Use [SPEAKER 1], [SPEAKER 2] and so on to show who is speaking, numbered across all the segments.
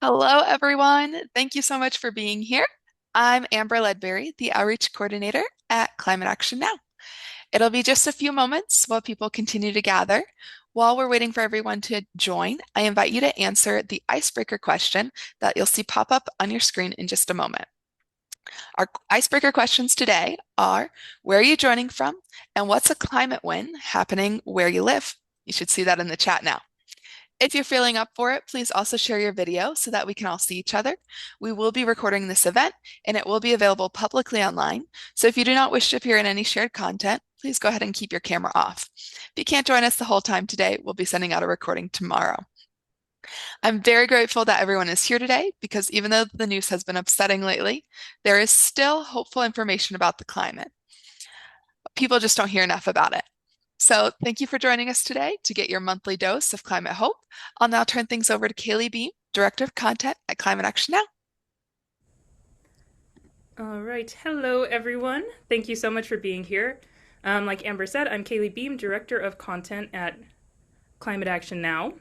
[SPEAKER 1] Hello, everyone. Thank you so much for being here. I'm Amber Ledberry, the Outreach Coordinator at Climate Action Now. It'll be just a few moments while people continue to gather. While we're waiting for everyone to join, I invite you to answer the icebreaker question that you'll see pop up on your screen in just a moment. Our icebreaker questions today are, where are you joining from? And what's a climate win happening where you live? You should see that in the chat now. If you're feeling up for it, please also share your video so that we can all see each other. We will be recording this event and it will be available publicly online. So if you do not wish to appear in any shared content, please go ahead and keep your camera off. If you can't join us the whole time today, we'll be sending out a recording tomorrow. I'm very grateful that everyone is here today because even though the news has been upsetting lately, there is still hopeful information about the climate. People just don't hear enough about it. So thank you for joining us today to get your monthly dose of climate hope. I'll now turn things over to Kaylee Beam, Director of Content at Climate Action Now.
[SPEAKER 2] All right. Hello, everyone. Thank you so much for being here. Like Amber said, I'm Kaylee Beam, Director of Content at Climate Action Now.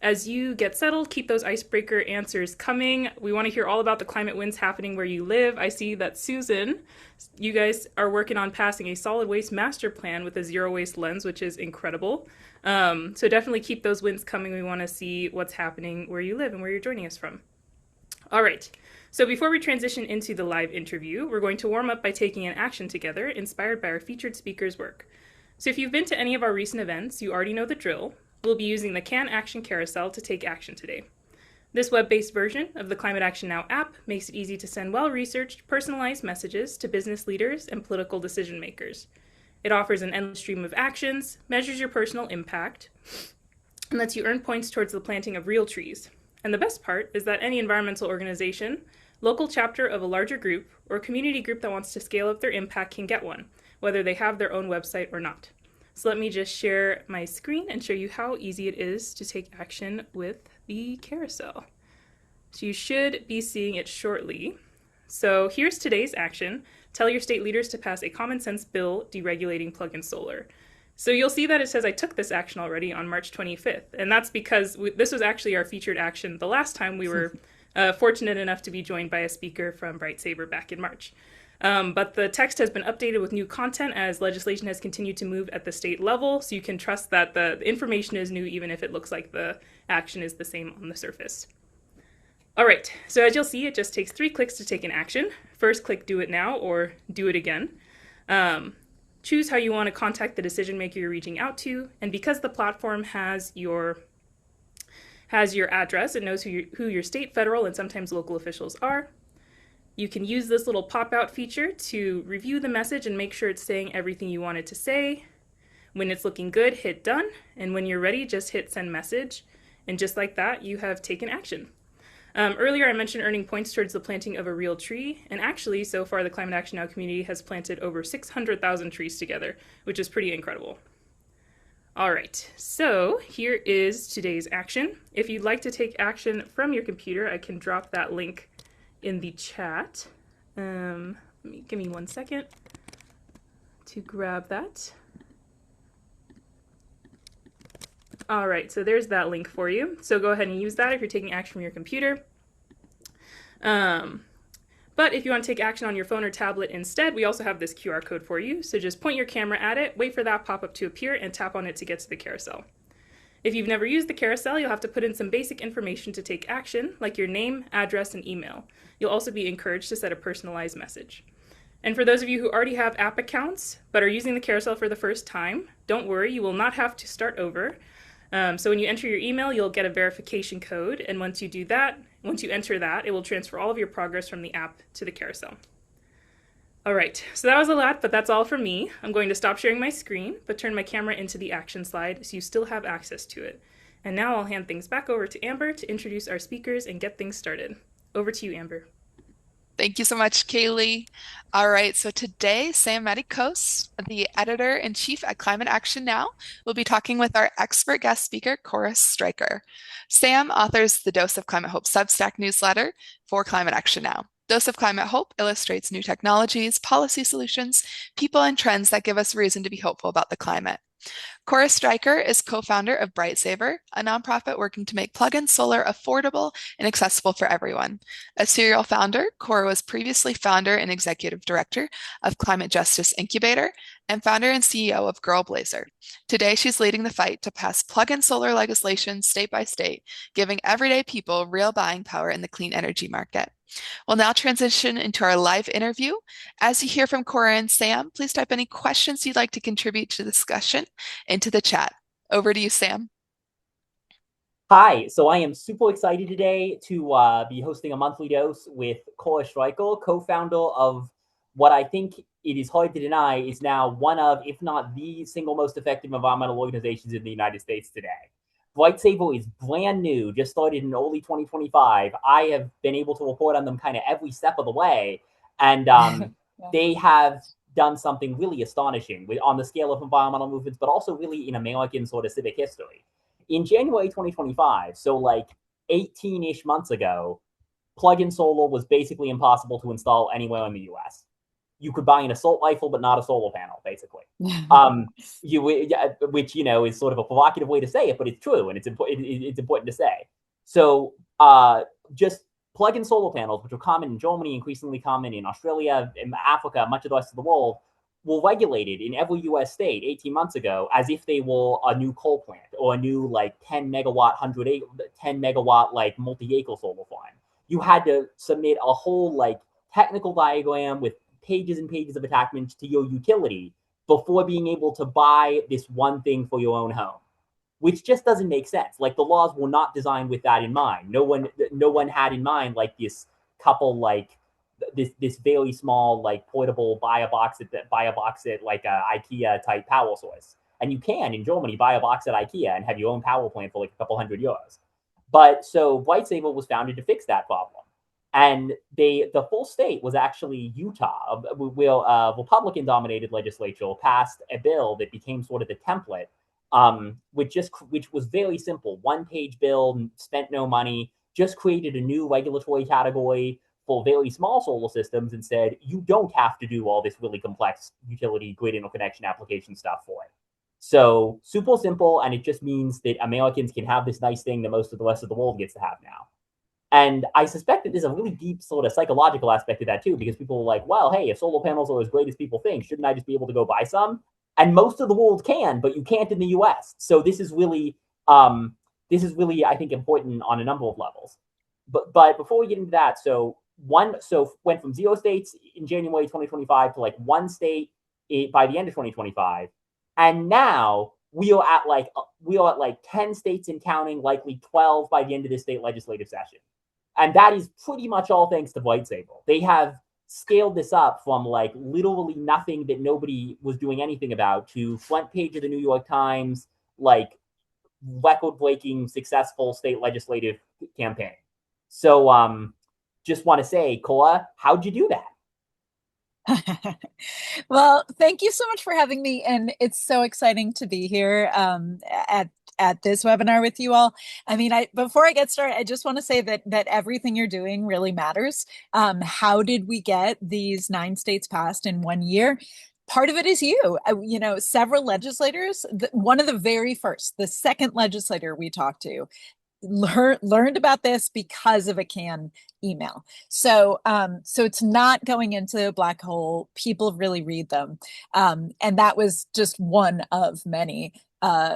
[SPEAKER 2] As you get settled, keep those icebreaker answers coming. We want to hear all about the climate wins happening where you live. I see that Susan, you guys are working on passing a solid waste master plan with a zero waste lens, which is incredible. So definitely keep those wins coming. We want to see what's happening where you live and where you're joining us from. All right. So before we transition into the live interview, we're going to warm up by taking an action together inspired by our featured speaker's work. So if you've been to any of our recent events, you already know the drill. We'll be using the Can Action Carousel to take action today. This web-based version of the Climate Action Now app makes it easy to send well-researched, personalized messages to business leaders and political decision makers. It offers an endless stream of actions, measures your personal impact, and lets you earn points towards the planting of real trees. And the best part is that any environmental organization, local chapter of a larger group, or community group that wants to scale up their impact can get one, whether they have their own website or not. So let me just share my screen and show you how easy it is to take action with the carousel. So you should be seeing it shortly. So here's today's action. Tell your state leaders to pass a common sense bill deregulating plug-in solar. So you'll see that it says I took this action already on March 25th. And that's because this was actually our featured action the last time we were fortunate enough to be joined by a speaker from Bright Saber back in March. But the text has been updated with new content as legislation has continued to move at the state level, so you can trust that the information is new even if it looks like the action is the same on the surface. All right, so as you'll see, it just takes 3 clicks to take an action. First, click Do It Now or Do It Again. Choose how you want to contact the decision maker you're reaching out to, and because the platform has your address, it knows who your state, federal, and sometimes local officials are. You can use this little pop-out feature to review the message and make sure it's saying everything you want it to say. When it's looking good, hit done. And when you're ready, just hit send message. And just like that, you have taken action. Earlier, I mentioned earning points towards the planting of a real tree. And actually, so far, the Climate Action Now community has planted over 600,000 trees together, which is pretty incredible. All right, so here is today's action. If you'd like to take action from your computer, I can drop that link in the chat. Give me 1 second to grab that. All right, so there's that link for you. So go ahead and use that if you're taking action from your computer. But if you want to take action on your phone or tablet instead, we also have this QR code for you. So just point your camera at it, wait for that pop-up to appear, and tap on it to get to the carousel. If you've never used the carousel, you'll have to put in some basic information to take action, like your name, address, and email. You'll also be encouraged to set a personalized message. And for those of you who already have app accounts, but are using the carousel for the first time, don't worry, you will not have to start over. So when you enter your email, you'll get a verification code, and once you enter that, it will transfer all of your progress from the app to the carousel. All right, so that was a lot, but that's all from me. I'm going to stop sharing my screen, but turn my camera into the action slide so you still have access to it. And now I'll hand things back over to Amber to introduce our speakers and get things started. Over to you, Amber.
[SPEAKER 1] Thank you so much, Kaylee. All right, so today, Sam Matikos, the editor-in-chief at Climate Action Now, will be talking with our expert guest speaker, Cora Stryker. Sam authors the Dose of Climate Hope Substack newsletter for Climate Action Now. Dose of Climate Hope illustrates new technologies, policy solutions, people, and trends that give us reason to be hopeful about the climate. Cora Stryker is co-founder of BrightSaver, a nonprofit working to make plug-in solar affordable and accessible for everyone. A serial founder, Cora was previously founder and executive director of Climate Justice Incubator and founder and CEO of Girl Blazer. Today, she's leading the fight to pass plug-in solar legislation state by state, giving everyday people real buying power in the clean energy market. We'll now transition into our live interview. As you hear from Cora and Sam, please type any questions you'd like to contribute to the discussion into the chat. Over to you, Sam.
[SPEAKER 3] Hi, so I am super excited today to be hosting a monthly dose with Cora Stryker, co-founder of what I think it is hard to deny is now one of, if not the single most effective environmental organizations in the United States today. Lightsaber is brand new, just started in early 2025. I have been able to report on them kind of every step of the way, and
[SPEAKER 4] Yeah.
[SPEAKER 3] they have done something really astonishing on the scale of environmental movements, but also really in American sort of civic history in January 2025, so like 18-ish months ago, plug-in solar was basically impossible to install anywhere in the US. You could buy an assault rifle, but not a solar panel, basically. Um, which is sort of a provocative way to say it, but it's true, and it's important to say. So, just plug-in solar panels, which are common in Germany, increasingly common in Australia, in Africa, much of the rest of the world, were regulated in every US state 18 months ago as if they were a new coal plant or a new like 10 megawatt, 10 megawatt, like multi-acre solar farm. You had to submit a whole like technical diagram with pages and pages of attachments to your utility before being able to buy this one thing for your own home, which just doesn't make sense. Like the laws were not designed with that in mind. No one had in mind like this couple like this very small like portable buy a box at like a IKEA type power source. And you can in Germany buy a box at IKEA and have your own power plant for like a couple $100. But so Lightsaber was founded to fix that problem. And the full state was actually Utah, where a Republican dominated legislature passed a bill that became sort of the template, which was very simple. 1-page bill, spent no money, just created a new regulatory category for very small solar systems and said, you don't have to do all this really complex utility grid interconnection application stuff for it. So super simple, and it just means that Americans can have this nice thing that most of the rest of the world gets to have now. And I suspect that there's a really deep sort of psychological aspect to that too, because people are like, well, hey, if solar panels are as great as people think, shouldn't I just be able to go buy some? And most of the world can, but you can't in the US. So this is really, I think, important on a number of levels. But before we get into that, so went from 0 states in January 2025 to like 1 state by the end of 2025, and now we are at like 10 states and counting, likely 12 by the end of this state legislative session, and that is pretty much all thanks to Lightsaber. They have scaled this up from like literally nothing that nobody was doing anything about to front page of the New York Times, like record-breaking successful state legislative campaign. So just want to say, Cora, how'd you do that?
[SPEAKER 4] Well, thank you so much for having me, and it's so exciting to be here at this webinar with you all. I mean, before I get started, I just want to say that everything you're doing really matters. How did we get these 9 states passed in 1 year? Part of it is you. Several legislators. One of the very first, the second legislator we talked to, learned about this because of a CAN email. So it's not going into a black hole. People really read them. And that was just one of many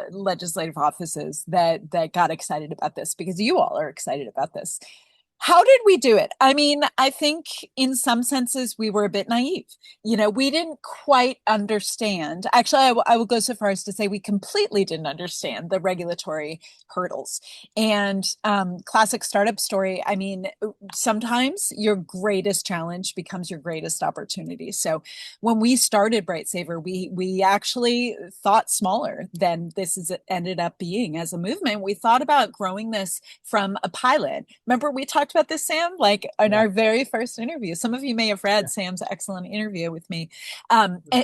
[SPEAKER 4] legislative offices that got excited about this, because you all are excited about this. How did we do it? I mean, I think in some senses we were a bit naive. We didn't quite understand. Actually, I will go so far as to say we completely didn't understand the regulatory hurdles. And classic startup story. I mean, sometimes your greatest challenge becomes your greatest opportunity. So when we started BrightSaver, we actually thought smaller than this ended up being as a movement. We thought about growing this from a pilot. Remember, we talked talked about this, Sam, like in our very first interview. Some of you may have read Sam's excellent interview with me.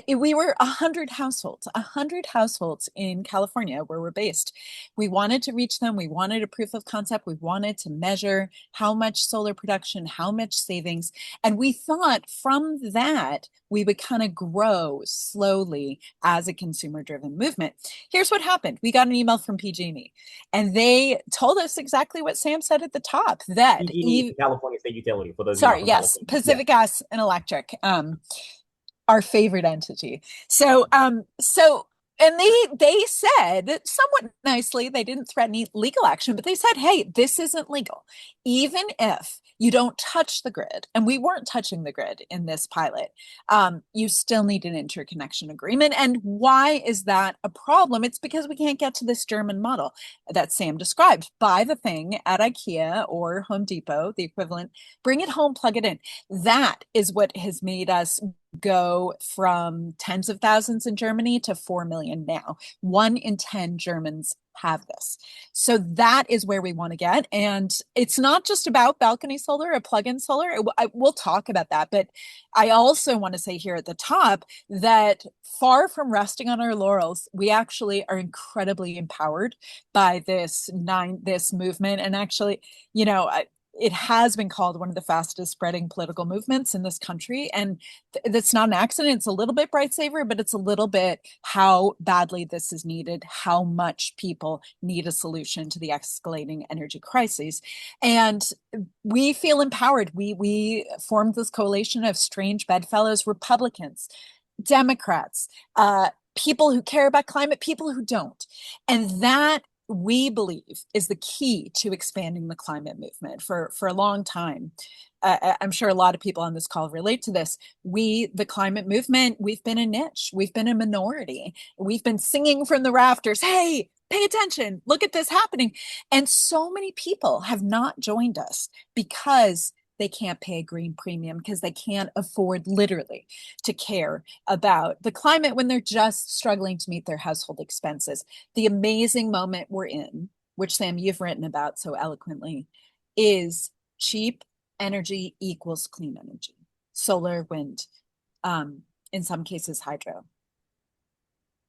[SPEAKER 4] We were 100 households in California where we're based. We wanted to reach them. We wanted a proof of concept. We wanted to measure how much solar production, how much savings. And we thought from that, we would kind of grow slowly as a consumer driven movement. Here's what happened. We got an email from PG&E and they told us exactly what Sam said at the top, that
[SPEAKER 3] PG&E is California State Utility, for those
[SPEAKER 4] sorry,
[SPEAKER 3] from
[SPEAKER 4] yes,
[SPEAKER 3] California.
[SPEAKER 4] Pacific Gas and Electric, our favorite entity. So and they said somewhat nicely, they didn't threaten legal action, but they said, hey, this isn't legal. Even if you don't touch the grid, and we weren't touching the grid in this pilot, you still need an interconnection agreement. And why is that a problem? It's because we can't get to this German model that Sam described. Buy the thing at IKEA or Home Depot, the equivalent, bring it home, plug it in. That is what has made us go from tens of thousands in Germany to 4 million now. 1 in 10 Germans have this. So that is where we want to get. And it's not just about balcony solar or plug-in solar. We'll talk about that. But I also want to say here at the top that far from resting on our laurels, we actually are incredibly empowered by this movement. And actually, it has been called one of the fastest spreading political movements in this country. And that's not an accident. It's a little bit bright saver, but it's a little bit how badly this is needed, how much people need a solution to the escalating energy crises. And we feel empowered. We formed this coalition of strange bedfellows, Republicans, Democrats, people who care about climate, people who don't. And that, we believe, is the key to expanding the climate movement for a long time. I'm sure a lot of people on this call relate to this. The climate movement, we've been a niche. We've been a minority. We've been singing from the rafters, hey, pay attention, look at this happening. And so many people have not joined us because they can't pay a green premium, because they can't afford literally to care about the climate when they're just struggling to meet their household expenses. The amazing moment we're in, which Sam, you've written about so eloquently, is cheap energy equals clean energy. Solar, wind, in some cases, hydro.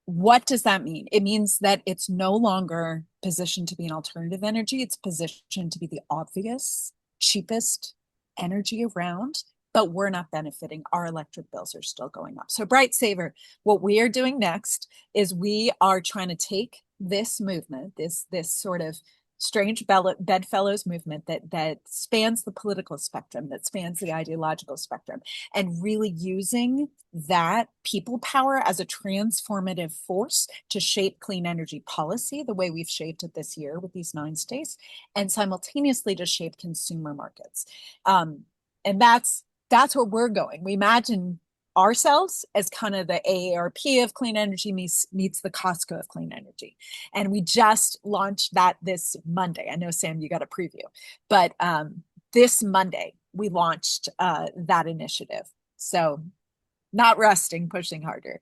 [SPEAKER 4] What does that mean? It means that it's no longer positioned to be an alternative energy. It's positioned to be the obvious, cheapest energy around, but we're not benefiting. Our electric bills are still going up. So Bright Saver, what we are doing next is we are trying to take this movement, this sort of strange bedfellows movement that spans the political spectrum, that spans the ideological spectrum, and really using that people power as a transformative force to shape clean energy policy the way we've shaped it this year with these 9 states, and simultaneously to shape consumer markets. And that's where we're going. We imagine ourselves as kind of the AARP of clean energy meets the Costco of clean energy. And we just launched that this Monday. I know, Sam, you got a preview, but this Monday we launched that initiative. So not resting, pushing harder.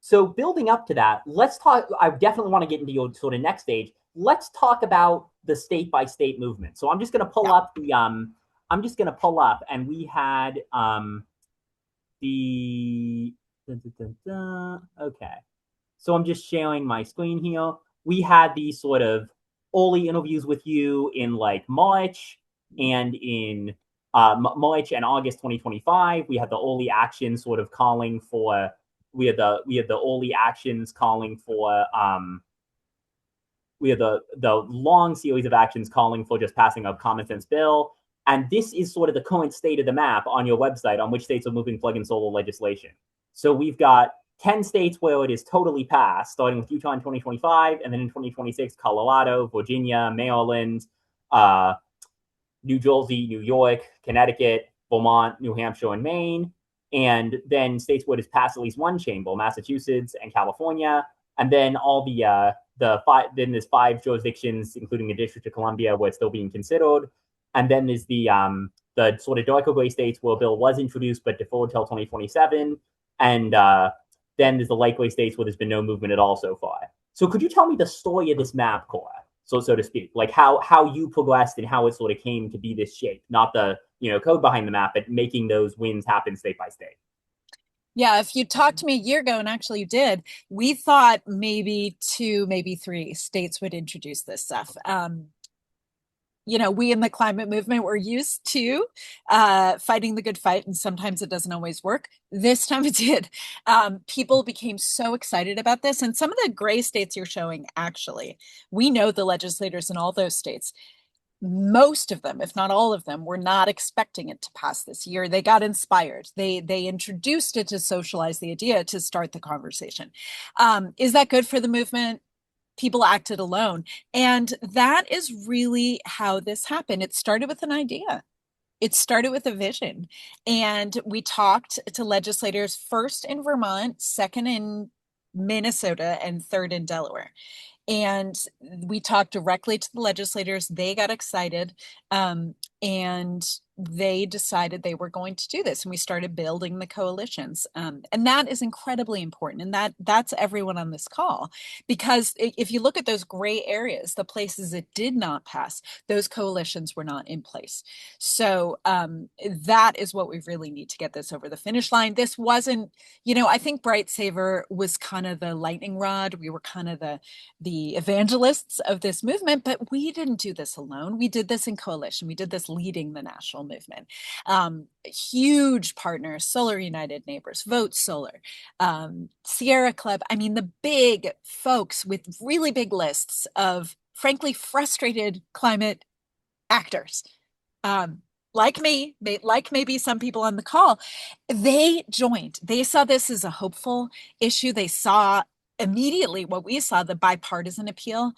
[SPEAKER 3] So building up to that, let's talk. I definitely want to get into your sort of next stage. Let's talk about the state by state movement. So I'm just going to pull up the and we had okay. So I'm just sharing my screen here. We had these sort of early interviews with you in like March and in March and August 2025. We had the early actions sort of calling for. We had the early actions calling for. We had the long series of actions calling for just passing a common sense bill. And this is sort of the current state of the map on your website on which states are moving plug-in solar legislation. So we've got 10 states where it is totally passed, starting with Utah in 2025, and then in 2026, Colorado, Virginia, Maryland, New Jersey, New York, Connecticut, Vermont, New Hampshire, and Maine. And then states where it is passed at least one chamber, Massachusetts and California. And then all then there's 5 jurisdictions, including the District of Columbia, where it's still being considered. And then there's the sort of darker gray states where a bill was introduced but deferred till 2027. And then there's the light gray states where there's been no movement at all so far. So could you tell me the story of this map, Cora? so to speak, like how you progressed and how it sort of came to be this shape, not the code behind the map, but making those wins happen state by state.
[SPEAKER 4] Yeah, if you talked to me a year ago, and actually you did, we thought maybe two, maybe three states would introduce this stuff. We in the climate movement were used to fighting the good fight, and sometimes it doesn't always work. This time it did. People became so excited about this, and some of the gray states you're showing, actually, we know the legislators in all those states, most of them, if not all of them, were not expecting it to pass this year. They got inspired. They introduced it to socialize the idea, to start the conversation. Is that good for the movement? People acted alone. And that is really how this happened. It started with an idea. It started with a vision. And we talked to legislators first in Vermont, second in Minnesota, and third in Delaware. And we talked directly to the legislators. They got excited, and they decided they were going to do this. And we started building the coalitions. And that is incredibly important. And that's everyone on this call. Because if you look at those gray areas, the places it did not pass, those coalitions were not in place. So that is what we really need to get this over the finish line. This wasn't, I think Bright Saver was kind of the lightning rod. We were kind of the evangelists of this movement, but we didn't do this alone. We did this in coalition. We did this leading the national movement. Huge partners, Solar United Neighbors, Vote Solar, Sierra Club. I mean, the big folks with really big lists of, frankly, frustrated climate actors. Like me, like maybe some people on the call, they joined. They saw this as a hopeful issue. They saw immediately what we saw, the bipartisan appeal.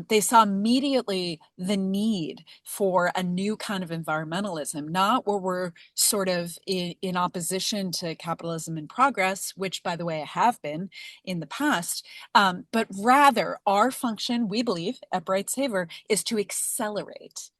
[SPEAKER 4] They saw immediately the need for a new kind of environmentalism, not where we're sort of in opposition to capitalism and progress, which, by the way, I have been in the past, but rather our function, we believe at Bright Saver, is to accelerate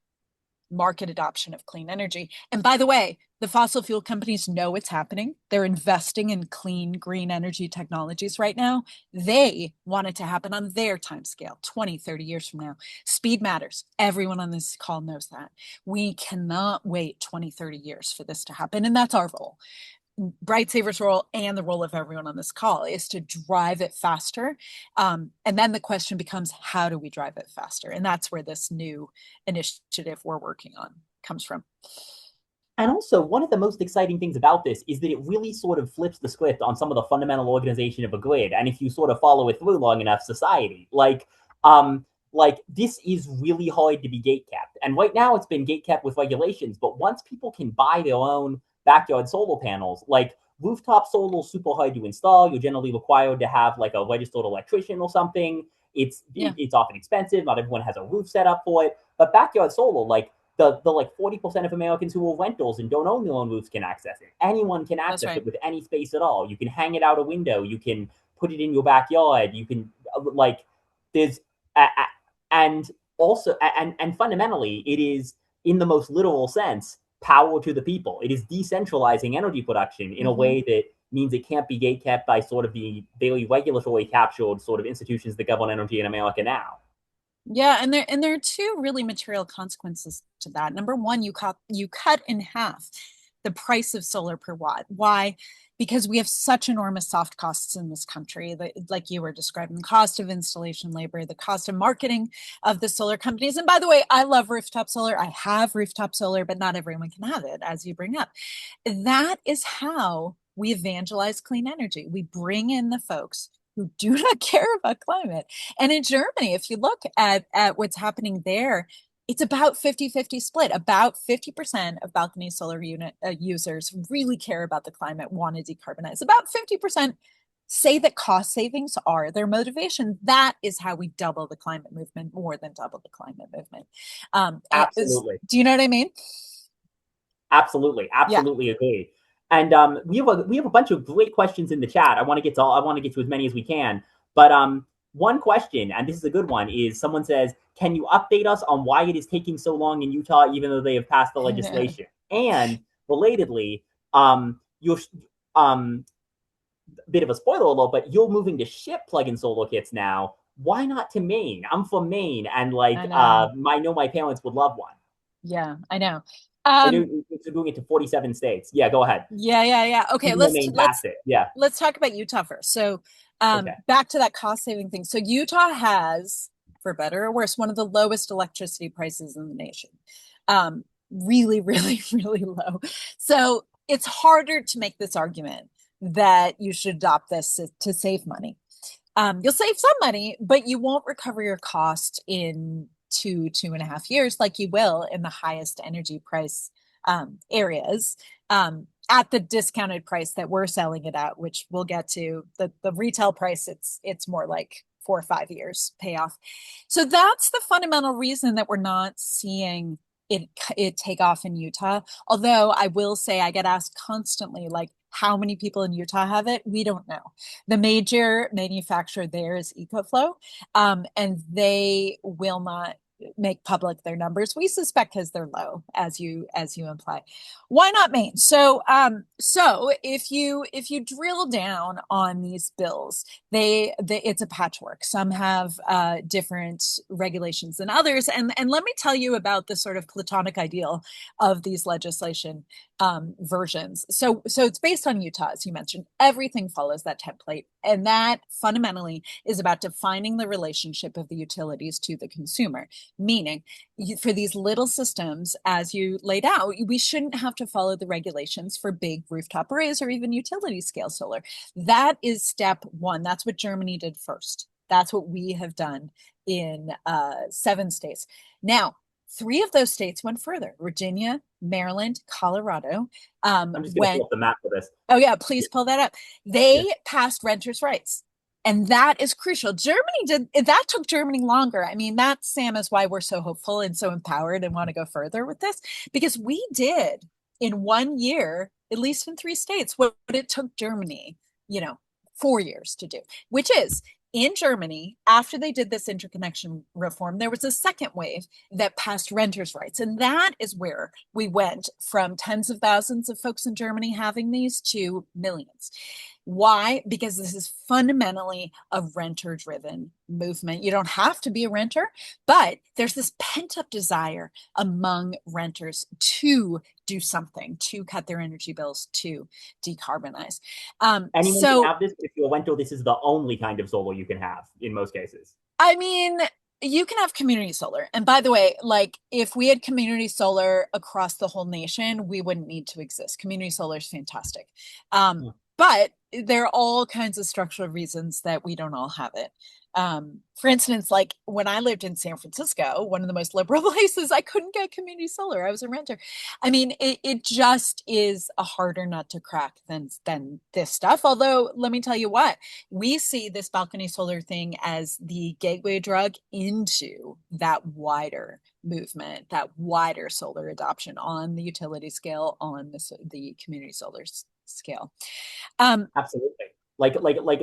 [SPEAKER 4] market adoption of clean energy. And by the way, the fossil fuel companies know it's happening. They're investing in clean, green energy technologies right now. They want it to happen on their time scale, 20, 30 years from now. Speed matters. Everyone on this call knows that. We cannot wait 20, 30 years for this to happen. And that's our role. Bright Saver's role and the role of everyone on this call is to drive it faster. And then the question becomes, how do we drive it faster? And that's where this new initiative we're working on comes from.
[SPEAKER 3] And also, one of the most exciting things about this is that it really sort of flips the script on some of the fundamental organization of a grid. And if you sort of follow it through long enough, society, like this is really hard to be gatekept. And right now it's been gatekept with regulations. But once people can buy their own backyard solar panels, like rooftop solar is super hard to install. You're generally required to have like a registered electrician or something. It's often expensive. Not everyone has a roof set up for it. But backyard solar, like the like 40% of Americans who are rentals and don't own their own roofs can access it. Anyone can access it with any space at all. You can hang it out a window. You can put it in your backyard. You can like there's and also and fundamentally it is, in the most literal sense, power to the people. It is decentralizing energy production in a way that means it can't be gatekept by sort of the very regulatory captured sort of institutions that govern energy in America now.
[SPEAKER 4] Yeah, and there are two really material consequences to that. Number one, you cut in half the price of solar per watt. Why? Because we have such enormous soft costs in this country, like you were describing, the cost of installation labor, the cost of marketing of the solar companies. And by the way, I love rooftop solar. I have rooftop solar, but not everyone can have it, as you bring up. That is how we evangelize clean energy. We bring in the folks who do not care about climate. And in Germany, if you look at what's happening there, it's about 50-50 split. About 50% of balcony solar unit users really care about the climate, want to decarbonize. About 50% say that cost savings are their motivation. That is how we double the climate movement, more than double the climate movement.
[SPEAKER 3] Absolutely.
[SPEAKER 4] Do you know what I mean?
[SPEAKER 3] Absolutely agree. And we have a bunch of great questions in the chat. I want to get to as many as we can. But one question, and this is a good one, is someone says, "Can you update us on why it is taking so long in Utah, even though they have passed the legislation?" And relatedly, you're bit of a spoiler alert, but you're moving to ship plug-in solar kits now. why not to Maine? I'm from Maine, and
[SPEAKER 4] I know.
[SPEAKER 3] I know my parents would love one.
[SPEAKER 4] Yeah, I know.
[SPEAKER 3] I
[SPEAKER 4] Um,
[SPEAKER 3] do. It's doing it to 47 states. Yeah, go ahead.
[SPEAKER 4] yeah. Okay,
[SPEAKER 3] Even though Maine passed it. Yeah.
[SPEAKER 4] let's talk about Utah first. So,
[SPEAKER 3] Okay.
[SPEAKER 4] back to that cost saving thing. So Utah has, for better or worse, one of the lowest electricity prices in the nation. Really, really, really low. So it's harder to make this argument that you should adopt this to save money. You'll save some money, but you won't recover your cost in 2.5 years like you will in the highest energy price areas at the discounted price that we're selling it at, which we'll get to. The retail price, it's more like 4 or 5 years payoff. So that's the fundamental reason that we're not seeing it take off in Utah. Although I will say I get asked constantly, like, how many people in Utah have it? We don't know. The major manufacturer there is EcoFlow, and they will not make public their numbers. We suspect because they're low, as you imply. Why not Maine? So if you drill down on these bills, they it's a patchwork. Some have different regulations than others, and let me tell you about the sort of platonic ideal of these legislation versions. So it's based on Utah, as you mentioned. Everything follows that template, and that fundamentally is about defining the relationship of the utilities to the consumer. Meaning, for these little systems, as you laid out, we shouldn't have to follow the regulations for big rooftop arrays or even utility scale solar. That is step one. That's what Germany did first. That's what we have done in 7 states. Now, 3 of those states went further: Virginia, Maryland, Colorado.
[SPEAKER 3] I'm just gonna pull
[SPEAKER 4] Went,
[SPEAKER 3] up the map for this.
[SPEAKER 4] oh, yeah,
[SPEAKER 3] Yeah.
[SPEAKER 4] please pull that up.
[SPEAKER 3] Yeah.
[SPEAKER 4] They passed renters' rights. And that is crucial. Germany did that, took Germany longer. I mean, that, Sam, is why we're so hopeful and so empowered and want to go further with this, because we did in 1 year, at least in 3 states, what it took Germany, 4 years to do, which is in Germany, after they did this interconnection reform, there was a second wave that passed renters' rights. And that is where we went from tens of thousands of folks in Germany having these to millions. Why? Because this is fundamentally a renter driven movement. You don't have to be a renter, but there's this pent up desire among renters to do something, to cut their energy bills, to decarbonize.
[SPEAKER 3] Anyone can
[SPEAKER 4] So
[SPEAKER 3] have this, but if you're a rental, this is the only kind of solar you can have in most cases.
[SPEAKER 4] I mean, you can have community solar. And by the way, like, if we had community solar across the whole nation, we wouldn't need to exist. Community solar is fantastic.
[SPEAKER 3] Hmm.
[SPEAKER 4] But there are all kinds of structural reasons that we don't all have it. For instance, like when I lived in San Francisco, one of the most liberal places, I couldn't get community solar. I was a renter. I mean, it just is a harder nut to crack than this stuff. Although, let me tell you what, we see this balcony solar thing as the gateway drug into that wider movement, that wider solar adoption on the utility scale, on the community solar scale. Um,
[SPEAKER 3] Absolutely. Like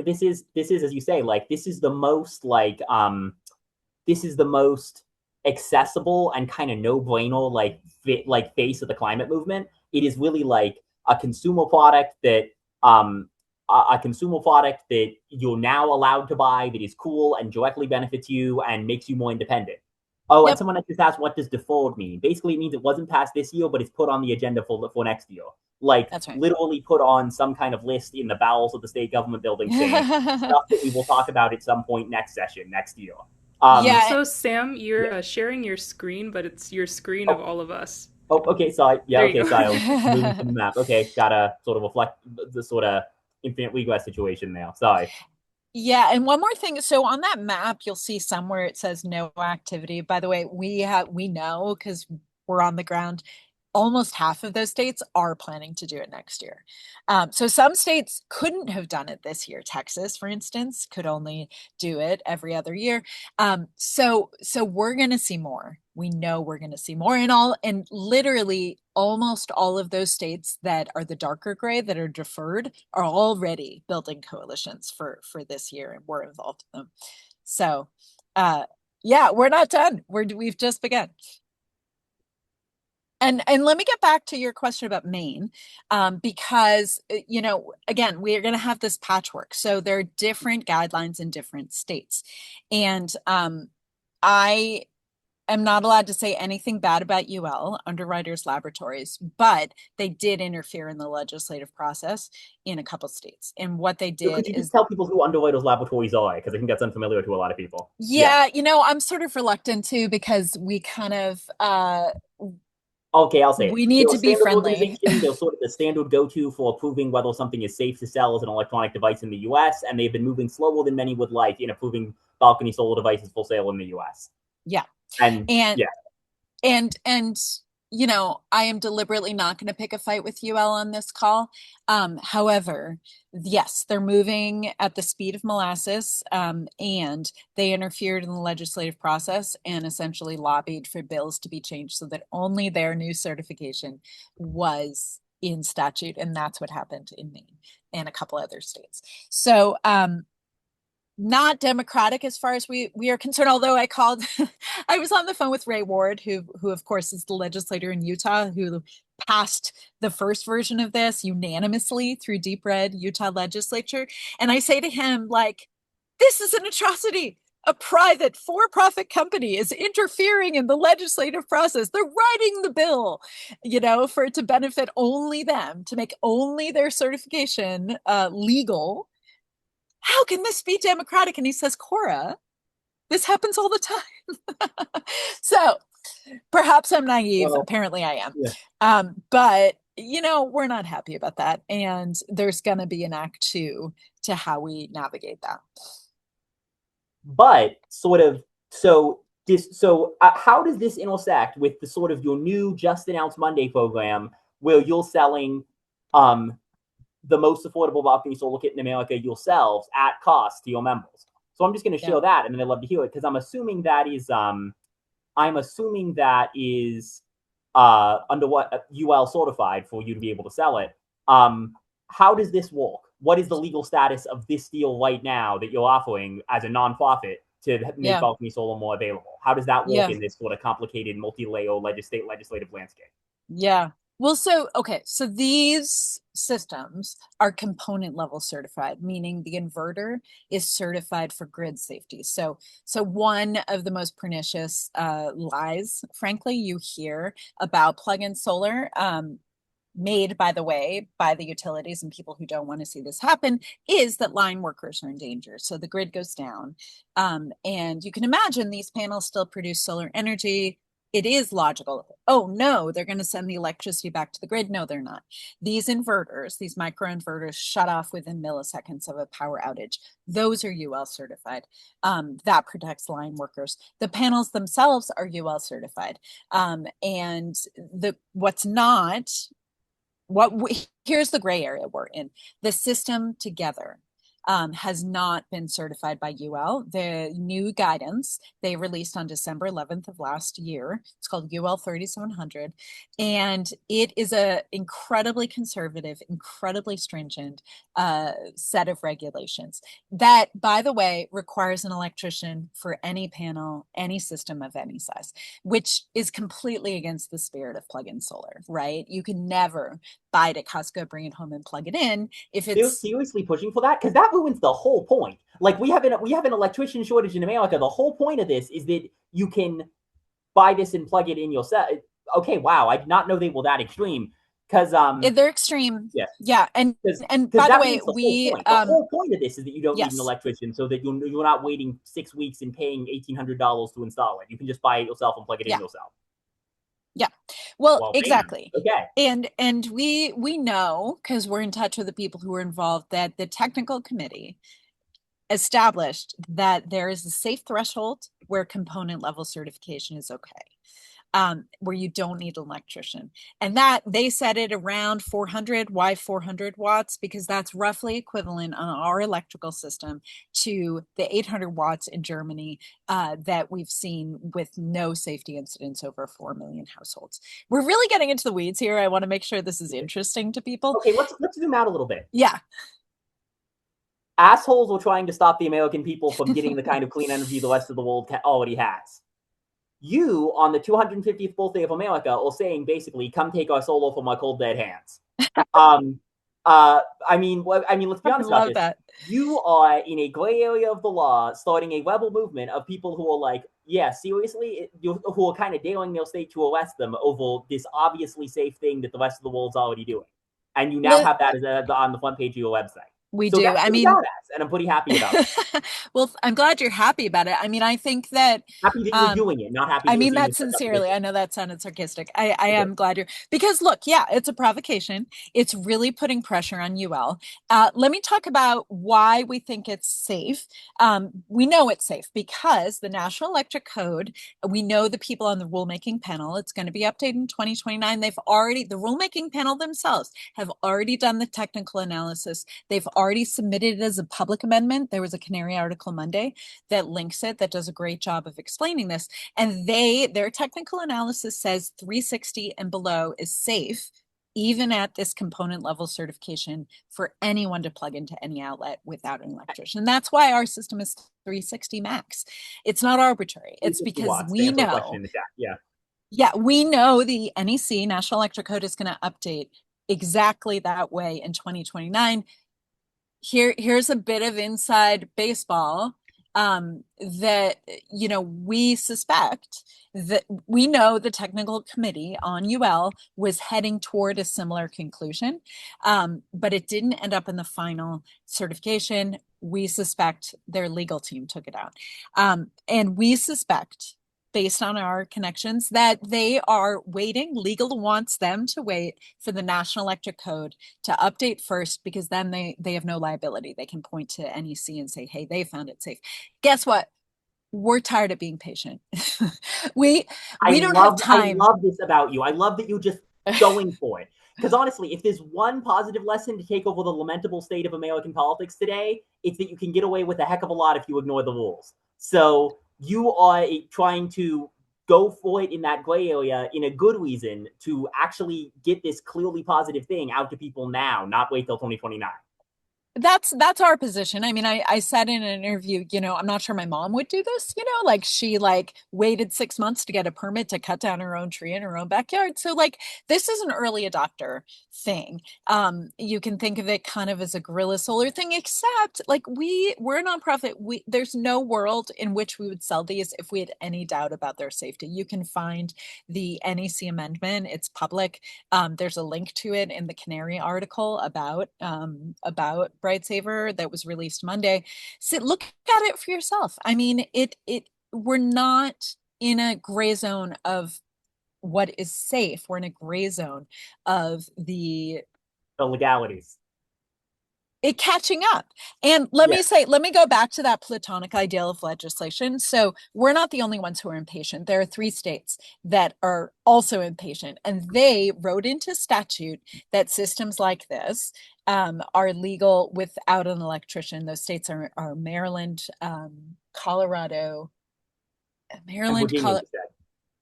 [SPEAKER 3] this is as you say, like this is the most accessible and kind of no-brainer face of the climate movement. It is really like a consumer product that a consumer product that you're now allowed to buy, that is cool and directly benefits you and makes you more independent. Oh, and
[SPEAKER 4] yep,
[SPEAKER 3] someone just asked, what does deferred mean? Basically, it means it wasn't passed this year, but it's put on the agenda for next year. Like,
[SPEAKER 4] that's right.
[SPEAKER 3] literally put on some kind of list in the bowels of the state government building saying stuff that we will talk about at some point next session, next year.
[SPEAKER 4] Yeah,
[SPEAKER 2] So, Sam,
[SPEAKER 3] Yeah.
[SPEAKER 2] you're sharing your screen, but it's your screen of
[SPEAKER 3] Oh,
[SPEAKER 2] all of us.
[SPEAKER 3] okay, sorry. Yeah,
[SPEAKER 2] There you
[SPEAKER 3] okay,
[SPEAKER 2] go.
[SPEAKER 3] sorry. I was moving from the map. Okay, gotta sort of reflect the sort of infinite regress situation there. Sorry.
[SPEAKER 4] yeah, and one more thing. So on that map, you'll see somewhere it says no activity. By the way, we know because we're on the ground. Almost half of those states are planning to do it next year. So some states couldn't have done it this year. Texas, for instance, could only do it every other year. So we're going to see more. We know we're going to see more, and literally almost all of those states that are the darker gray that are deferred are already building coalitions for this year, and we're involved in them. So, yeah, we're not done. We've just begun. And let me get back to your question about Maine, because again, we are going to have this patchwork. So there are different guidelines in different states, and I am not allowed to say anything bad about UL, Underwriters Laboratories, but they did interfere in the legislative process in a couple states. And what they
[SPEAKER 3] So could
[SPEAKER 4] did
[SPEAKER 3] you just
[SPEAKER 4] is,
[SPEAKER 3] tell people who Underwriters Laboratories are? Because I think that's unfamiliar to a lot of people. Yeah.
[SPEAKER 4] yeah, I'm sort of reluctant to because we kind of
[SPEAKER 3] Okay, I'll say it.
[SPEAKER 4] we need
[SPEAKER 3] They're a
[SPEAKER 4] to be
[SPEAKER 3] standards
[SPEAKER 4] friendly.
[SPEAKER 3] organization. They're sort of the standard go-to for approving whether something is safe to sell as an electronic device in the U.S., and they've been moving slower than many would like in approving balcony solar devices for sale in the U.S.
[SPEAKER 4] Yeah.
[SPEAKER 3] And
[SPEAKER 4] And
[SPEAKER 3] yeah,
[SPEAKER 4] and I am deliberately not going to pick a fight with UL on this call. However, yes, they're moving at the speed of molasses, and they interfered in the legislative process and essentially lobbied for bills to be changed so that only their new certification was in statute, and that's what happened in Maine and a couple other states. So not democratic as far as we are concerned, although I called I was on the phone with Ray Ward, who of course is the legislator in Utah, who passed the first version of this unanimously through deep red Utah legislature. And I say to him, like, this is an atrocity. A private for-profit company is interfering in the legislative process. They're writing the bill, for it to benefit only them, to make only their certification legal. How can this be democratic? And he says, Cora, this happens all the time. So perhaps I'm naive.
[SPEAKER 3] well,
[SPEAKER 4] Apparently I am.
[SPEAKER 3] yeah.
[SPEAKER 4] But we're not happy about that. And there's going to be an act two to how we navigate that.
[SPEAKER 3] But sort of how does this intersect with the sort of your new just announced Monday program where you're selling the most affordable balcony solar kit in America yourselves at cost to your members? So I'm just going to share that, and then I'd love to hear it because I'm assuming that is under what UL certified for you to be able to sell it. How does this work? What is the legal status of this deal right now that you're offering as a nonprofit to make balcony solar more available? How does that work in this sort of complicated multi-layer legislative landscape?
[SPEAKER 4] Yeah. Well, so these systems are component level certified, meaning the inverter is certified for grid safety. So one of the most pernicious lies, frankly, you hear about plug-in solar, made, by the way, by the utilities and people who don't want to see this happen, is that line workers are in danger. So the grid goes down. And you can imagine these panels still produce solar energy. It is logical. Oh, no, they're going to send the electricity back to the grid. No, they're not. These inverters, these micro inverters, shut off within milliseconds of a power outage. Those are UL certified. That protects line workers. The panels themselves are UL certified. And what's not, here's the gray area we're in. The system together has not been certified by UL. The new guidance they released on December 11th of last year, it's called UL 3700, and it is a incredibly conservative, incredibly stringent set of regulations that, by the way, requires an electrician for any panel, any system of any size, which is completely against the spirit of plug-in solar, right? You can never buy it at Costco, bring it home and plug it in. If
[SPEAKER 3] They're
[SPEAKER 4] it's
[SPEAKER 3] seriously pushing for that, because that ruins the whole point. Like we have an electrician shortage in America. The whole point of this is that you can buy this and plug it in yourself. Okay, wow, I did not know they were that extreme. Because
[SPEAKER 4] they're extreme.
[SPEAKER 3] yes,
[SPEAKER 4] Yeah, and by the way,
[SPEAKER 3] the whole point of this is that you don't need an
[SPEAKER 4] yes.
[SPEAKER 3] electrician, so that you're not waiting 6 weeks and paying $1,800 to install it. You can just buy it yourself and plug it in yourself.
[SPEAKER 4] Yeah. Well,
[SPEAKER 3] Bam.
[SPEAKER 4] exactly.
[SPEAKER 3] Okay.
[SPEAKER 4] And we know, because we're in touch with the people who are involved, that the technical committee established that there is a safe threshold where component level certification is okay. Where you don't need an electrician. And that they set it around 400. Why 400 watts? Because that's roughly equivalent on our electrical system to the 800 watts in Germany that we've seen with no safety incidents over 4 million households. We're really getting into the weeds here. I want to make sure this is interesting to people.
[SPEAKER 3] Okay, let's zoom out a little bit.
[SPEAKER 4] Yeah.
[SPEAKER 3] Assholes were trying to stop the American people from getting the kind of clean energy the rest of the world already has. You, on the 250th birthday of America, are saying basically, come take our soul from our cold dead hands. Um, let's be
[SPEAKER 4] I
[SPEAKER 3] honest about
[SPEAKER 4] love
[SPEAKER 3] this.
[SPEAKER 4] that.
[SPEAKER 3] You are in a gray area of the law, starting a rebel movement of people who are like, yeah, seriously, who are kind of daring their state to arrest them over this obviously safe thing that the rest of the world's already doing. And you now
[SPEAKER 4] Li-
[SPEAKER 3] have that on the front page of your website.
[SPEAKER 4] we
[SPEAKER 3] So
[SPEAKER 4] do.
[SPEAKER 3] that's
[SPEAKER 4] I
[SPEAKER 3] pretty
[SPEAKER 4] mean,
[SPEAKER 3] badass, and I'm pretty happy about it.
[SPEAKER 4] well, I'm glad you're happy about it. I mean, I think that
[SPEAKER 3] Happy that you're doing it, not happy
[SPEAKER 4] I
[SPEAKER 3] that you're
[SPEAKER 4] mean
[SPEAKER 3] being
[SPEAKER 4] that
[SPEAKER 3] such a
[SPEAKER 4] sincerely.
[SPEAKER 3] position.
[SPEAKER 4] I know that sounded sarcastic. I am glad you're, because look, yeah, it's a provocation. It's really putting pressure on UL. Let me talk about why we think it's safe. We know it's safe because the National Electric Code, we know the people on the rulemaking panel, it's going to be updated in 2029. The rulemaking panel themselves have already done the technical analysis. They've already submitted it as a public amendment. There was a Canary article Monday that links it, that does a great job of explaining this. And their technical analysis says 360 and below is safe, even at this component level certification, for anyone to plug into any outlet without an electrician. And that's why our system is 360 max. It's not arbitrary. It's
[SPEAKER 3] 360
[SPEAKER 4] because
[SPEAKER 3] watts, to
[SPEAKER 4] we
[SPEAKER 3] answer a question
[SPEAKER 4] know,
[SPEAKER 3] in the chat. Yeah.
[SPEAKER 4] yeah, we know the NEC, National Electric Code, is going to update exactly that way in 2029. Here's a bit of inside baseball, that we suspect that we know the technical committee on UL was heading toward a similar conclusion, but it didn't end up in the final certification. We suspect their legal team took it out, and we suspect, based on our connections, that they are waiting. Legal wants them to wait for the National Electric Code to update first, because then they have no liability. They can point to NEC and say, hey, they found it safe. Guess what? We're tired of being patient. we
[SPEAKER 3] I
[SPEAKER 4] we don't have
[SPEAKER 3] love I
[SPEAKER 4] time.
[SPEAKER 3] love this about you. I love that you're just going for it. Because honestly, if there's one positive lesson to take over the lamentable state of American politics today, it's that you can get away with a heck of a lot if you ignore the rules. So you are trying to go for it in that gray area in a good reason to actually get this clearly positive thing out to people now, not wait till 2029.
[SPEAKER 4] That's our position. I mean, I said in an interview, I'm not sure my mom would do this, like she waited 6 months to get a permit to cut down her own tree in her own backyard. So this is an early adopter thing. You can think of it kind of as a guerrilla solar thing, except we're a nonprofit. There's no world in which we would sell these if we had any doubt about their safety. You can find the NEC amendment. It's public. There's a link to it in the Canary article about Bright Saver that was released Monday. So look at it for yourself. I mean, we're not in a gray zone of what is safe. We're in a gray zone of
[SPEAKER 3] The legalities.
[SPEAKER 4] it catching up. And let
[SPEAKER 3] Yeah.
[SPEAKER 4] me go back to that platonic ideal of legislation. So we're not the only ones who are impatient. There are 3 states that are also impatient, and they wrote into statute that systems like this are legal without an electrician. Those states are Maryland, Colorado,
[SPEAKER 3] And
[SPEAKER 4] Maryland,
[SPEAKER 3] Virginia, you
[SPEAKER 4] Colorado.
[SPEAKER 3] said.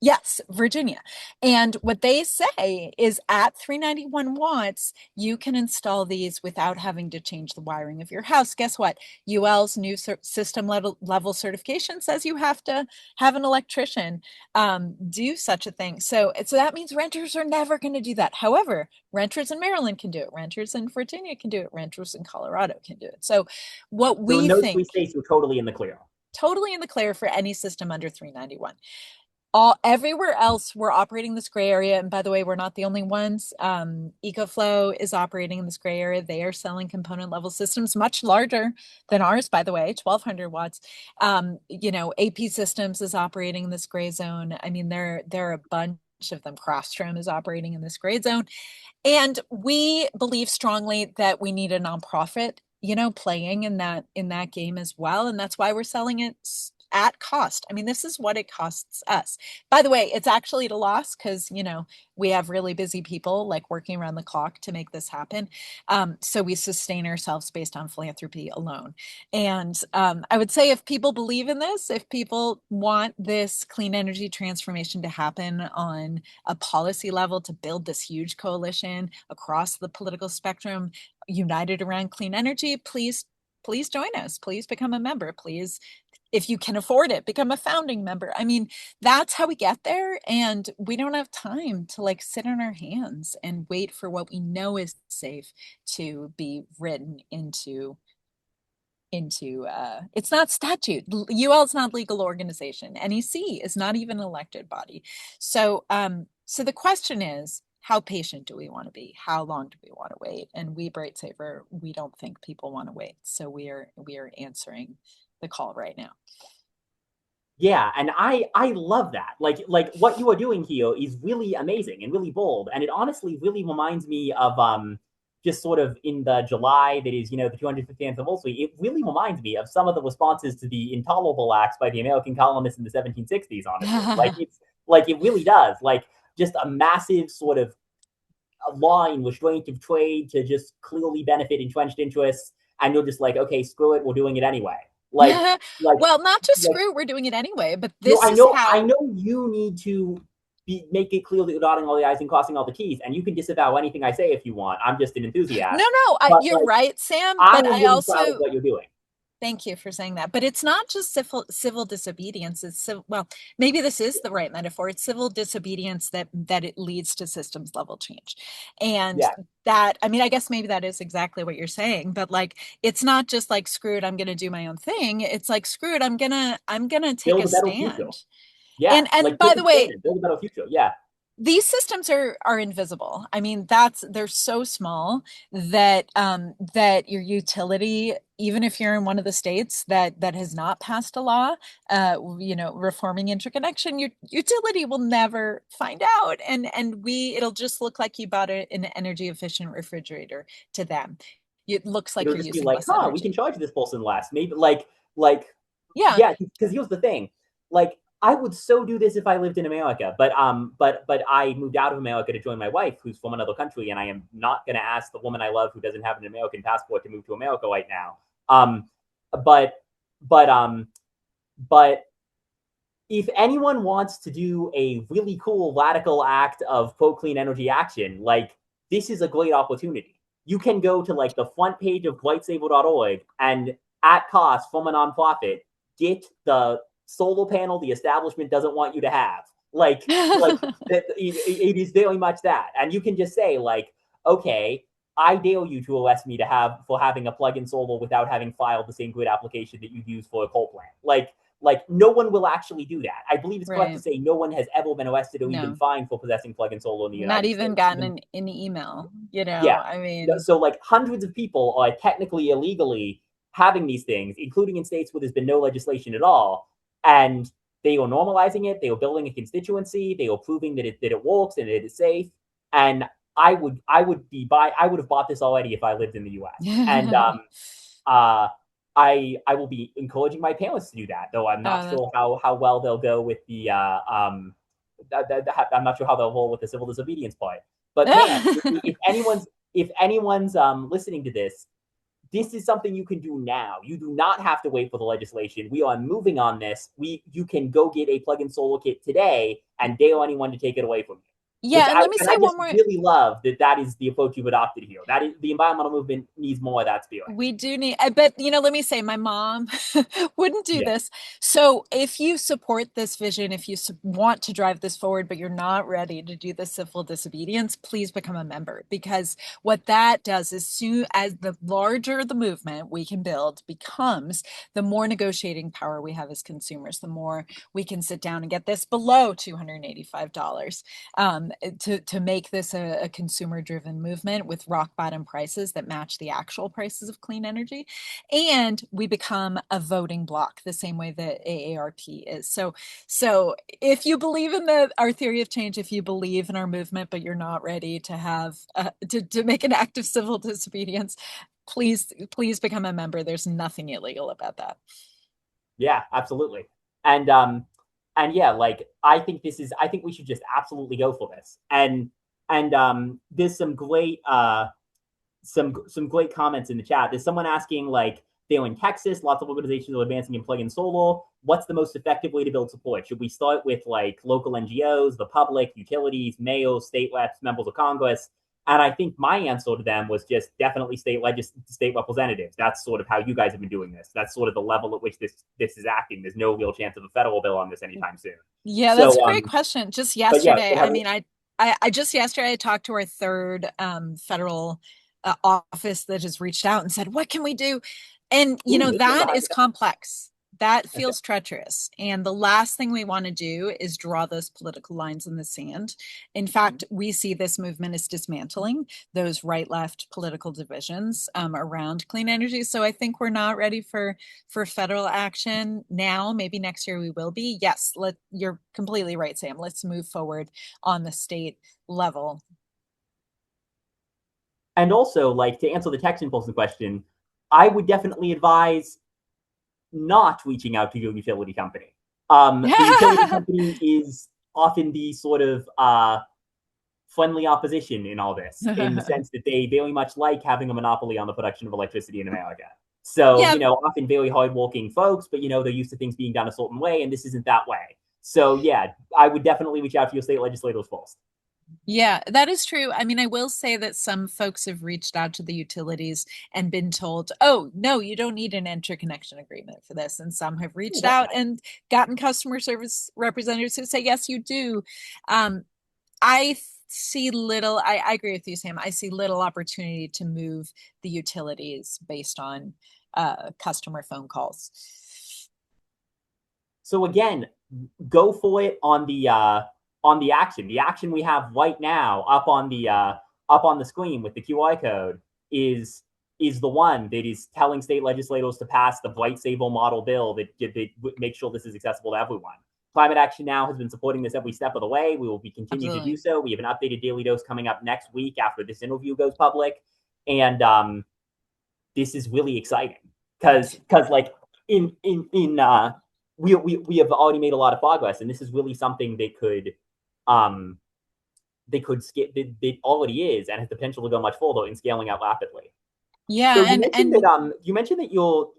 [SPEAKER 4] Yes, Virginia. And what they say is at 391 watts, you can install these without having to change the wiring of your house. Guess what? UL's new system level certification says you have to have an electrician do such a thing. So that means renters are never going to do that. However, renters in Maryland can do it. Renters in Virginia can do it. Renters in Colorado can do it. So what
[SPEAKER 3] So in
[SPEAKER 4] we
[SPEAKER 3] those 3
[SPEAKER 4] think,
[SPEAKER 3] states, you're totally in the clear.
[SPEAKER 4] totally in the clear for any system under 391. Everywhere else we're operating this gray area, and by the way, we're not the only ones. EcoFlow is operating in this gray area. They are selling component level systems much larger than ours, by the way, 1200 watts. AP Systems is operating in this gray zone. I mean, there are a bunch of them. Craftstroom is operating in this gray zone. And we believe strongly that we need a nonprofit, playing in that game as well. And that's why we're selling it at cost. I mean, this is what it costs us. By the way, it's actually at a loss because, we have really busy people working around the clock to make this happen. So we sustain ourselves based on philanthropy alone. And I would say if people believe in this, if people want this clean energy transformation to happen on a policy level, to build this huge coalition across the political spectrum, united around clean energy, please join us. Please become a member. Please if you can afford it, become a founding member. I mean, that's how we get there. And we don't have time to like sit on our hands and wait for what we know is safe to be written into it's not statute. UL is not legal organization. NEC is not even an elected body. So the question is, how patient do we want to be? How long do we want to wait? And we, Bright Saver, we don't think people want to wait. So we are answering the call right now.
[SPEAKER 3] Yeah, and I love that. Like what you are doing here is really amazing and really bold, and it honestly really reminds me of just sort of in the July that is, the 250th anniversary. It really reminds me of some of the responses to the intolerable acts by the American colonists in the 1760s. Honestly, it really does. Like just a massive sort of a line restraint of trade to just clearly benefit entrenched interests, and you're just like, okay, screw it, we're doing it anyway. Like like
[SPEAKER 4] Well, not just
[SPEAKER 3] like
[SPEAKER 4] screw, we're doing it anyway, but
[SPEAKER 3] no,
[SPEAKER 4] this is
[SPEAKER 3] I
[SPEAKER 4] how.
[SPEAKER 3] know you need to make it clear that you're dotting all the i's and crossing all the t's, and you can disavow anything I say if you want. I'm just an
[SPEAKER 4] No,
[SPEAKER 3] enthusiast,
[SPEAKER 4] no,
[SPEAKER 3] but
[SPEAKER 4] you're
[SPEAKER 3] like
[SPEAKER 4] right, Sam,
[SPEAKER 3] I
[SPEAKER 4] but
[SPEAKER 3] am
[SPEAKER 4] I
[SPEAKER 3] really proud of
[SPEAKER 4] also
[SPEAKER 3] what you're doing.
[SPEAKER 4] thank you for saying that. But it's not just civil disobedience. It's well, maybe this is the right metaphor. It's civil disobedience that it leads to systems level change. And
[SPEAKER 3] Yeah,
[SPEAKER 4] that, I mean, I guess maybe that is exactly what you're saying, but like it's not just like screw it, I'm gonna do my own thing. It's like screw it, I'm gonna take
[SPEAKER 3] build
[SPEAKER 4] a
[SPEAKER 3] a better future.
[SPEAKER 4] stand.
[SPEAKER 3] Yeah,
[SPEAKER 4] And
[SPEAKER 3] like
[SPEAKER 4] by
[SPEAKER 3] take
[SPEAKER 4] the
[SPEAKER 3] a stand
[SPEAKER 4] way,
[SPEAKER 3] and build a better future. Yeah,
[SPEAKER 4] these systems are invisible. I mean, they're so small that your utility, even if you're in one of the states that has not passed a law, reforming interconnection, your utility will never find out, and we it'll just look like you bought an energy efficient refrigerator to them. It looks like
[SPEAKER 3] it'll
[SPEAKER 4] you're
[SPEAKER 3] just be
[SPEAKER 4] using
[SPEAKER 3] like,
[SPEAKER 4] less
[SPEAKER 3] huh, we can
[SPEAKER 4] energy.
[SPEAKER 3] charge this person less. Maybe like
[SPEAKER 4] Yeah.
[SPEAKER 3] yeah, because here's the thing, like I would so do this if I lived in America, but I moved out of America to join my wife, who's from another country, and I am not going to ask the woman I love, who doesn't have an American passport, to move to America right now. Um, but but um, but if anyone wants to do a really cool radical act of pro clean energy action, like this is a great opportunity. You can go to like the front page of lightsaber.org and at cost from a nonprofit get the solar panel the establishment doesn't want you to have. It is very much that, and you can just say like, okay, I dare you to arrest me for having a plug-in solar without having filed the same grid application that you use for a coal plant. Like no one will actually do that. I believe it's correct to
[SPEAKER 4] Right.
[SPEAKER 3] say no one has ever been arrested or even
[SPEAKER 4] No,
[SPEAKER 3] fined for possessing plug-in solar in the
[SPEAKER 4] not
[SPEAKER 3] United
[SPEAKER 4] even
[SPEAKER 3] States.
[SPEAKER 4] gotten
[SPEAKER 3] Even
[SPEAKER 4] an email,
[SPEAKER 3] yeah,
[SPEAKER 4] I mean,
[SPEAKER 3] so like hundreds of people are technically illegally having these things, including in states where there's been no legislation at all, and they are normalizing it. They are building a constituency. They are proving that it works and it is safe. And I would have bought this already if I lived in the U.S. And
[SPEAKER 4] oh,
[SPEAKER 3] uh, I will be encouraging my parents to do that, though I'm not
[SPEAKER 4] that's
[SPEAKER 3] sure how well they'll go with the I'm not sure how they'll roll with the civil disobedience part. But man, if anyone's listening to this, this is something you can do now. You do not have to wait for the legislation. We are moving on this. You can go get a plug-in solar kit today and dare anyone to take it away from you. Which
[SPEAKER 4] yeah. And let me say
[SPEAKER 3] I
[SPEAKER 4] one
[SPEAKER 3] just
[SPEAKER 4] more.
[SPEAKER 3] really love that is the approach you've adopted here. That is the environmental movement needs more of that spirit.
[SPEAKER 4] We do need, I bet, let me say, my mom wouldn't do
[SPEAKER 3] Yeah.
[SPEAKER 4] this. So if you support this vision, if you want to drive this forward, but you're not ready to do the civil disobedience, please become a member. Because what that does is, soon as the larger the movement we can build becomes, the more negotiating power we have as consumers, the more we can sit down and get this below $285 to make this a consumer driven movement with rock bottom prices that match the actual prices of clean energy. And we become a voting bloc the same way that AARP is. So if you believe in our theory of change, if you believe in our movement, but you're not ready to have to make an act of civil disobedience, please become a member. There's nothing illegal about that.
[SPEAKER 3] Yeah, absolutely. And yeah, like I think we should just absolutely go for this. And there's some great comments in the chat. There's someone asking like they're in Texas, lots of organizations are advancing in plug-in solar. What's the most effective way to build support? Should we start with like local NGOs, the public, utilities, mayors, state reps, members of Congress? And I think my answer to them was just definitely state representatives. That's sort of how you guys have been doing this. That's sort of the level at which this is acting. There's no real chance of a federal bill on this anytime soon.
[SPEAKER 4] Yeah, that's a
[SPEAKER 3] So,
[SPEAKER 4] great question. Just
[SPEAKER 3] but yeah,
[SPEAKER 4] yesterday,
[SPEAKER 3] so
[SPEAKER 4] I
[SPEAKER 3] have,
[SPEAKER 4] mean, I just yesterday I talked to our third federal office that has reached out and said, "What can we do?" And you know, that is complex. That
[SPEAKER 3] okay.
[SPEAKER 4] feels treacherous. And the last thing we want to do is draw those political lines in the sand. In fact, we see this movement as dismantling those right-left political divisions around clean energy. So I think we're not ready for federal action now. Maybe next year we will be. Yes, you're completely right, Sam. Let's move forward on the state level.
[SPEAKER 3] And also, like, to answer the text impulse question, I would definitely advise not reaching out to your utility company. The utility company is often the sort of friendly opposition in all this, in the sense that they very much like having a monopoly on the production of electricity in America. So,
[SPEAKER 4] Yeah,
[SPEAKER 3] often very hardworking folks, but, they're used to things being done a certain way, and this isn't that way. So, yeah, I would definitely reach out to your state legislators first.
[SPEAKER 4] yeah, that is true. I mean, I will say that some folks have reached out to the utilities and been told, oh, no, you don't need an interconnection agreement for this. And some have
[SPEAKER 3] Ooh,
[SPEAKER 4] reached
[SPEAKER 3] that's
[SPEAKER 4] out
[SPEAKER 3] nice.
[SPEAKER 4] and gotten customer service representatives who say, yes, you do. Um, I see little, I agree with you, Sam. I see little opportunity to move the utilities based on customer phone calls.
[SPEAKER 3] So again, go for it on the action. The action we have right now up on the screen with the QR code is the one that is telling state legislators to pass the Bright Saver model bill that makes sure this is accessible to everyone. Climate Action Now has been supporting this every step of the way. We will be continuing to do
[SPEAKER 4] Absolutely.
[SPEAKER 3] so. We have an updated daily dose coming up next week after this interview goes public, and this is really exciting because like in we have already made a lot of progress, and this is really something um they could skip that already is and has the potential to go much further in scaling out rapidly. So
[SPEAKER 4] Yeah,
[SPEAKER 3] you mentioned that your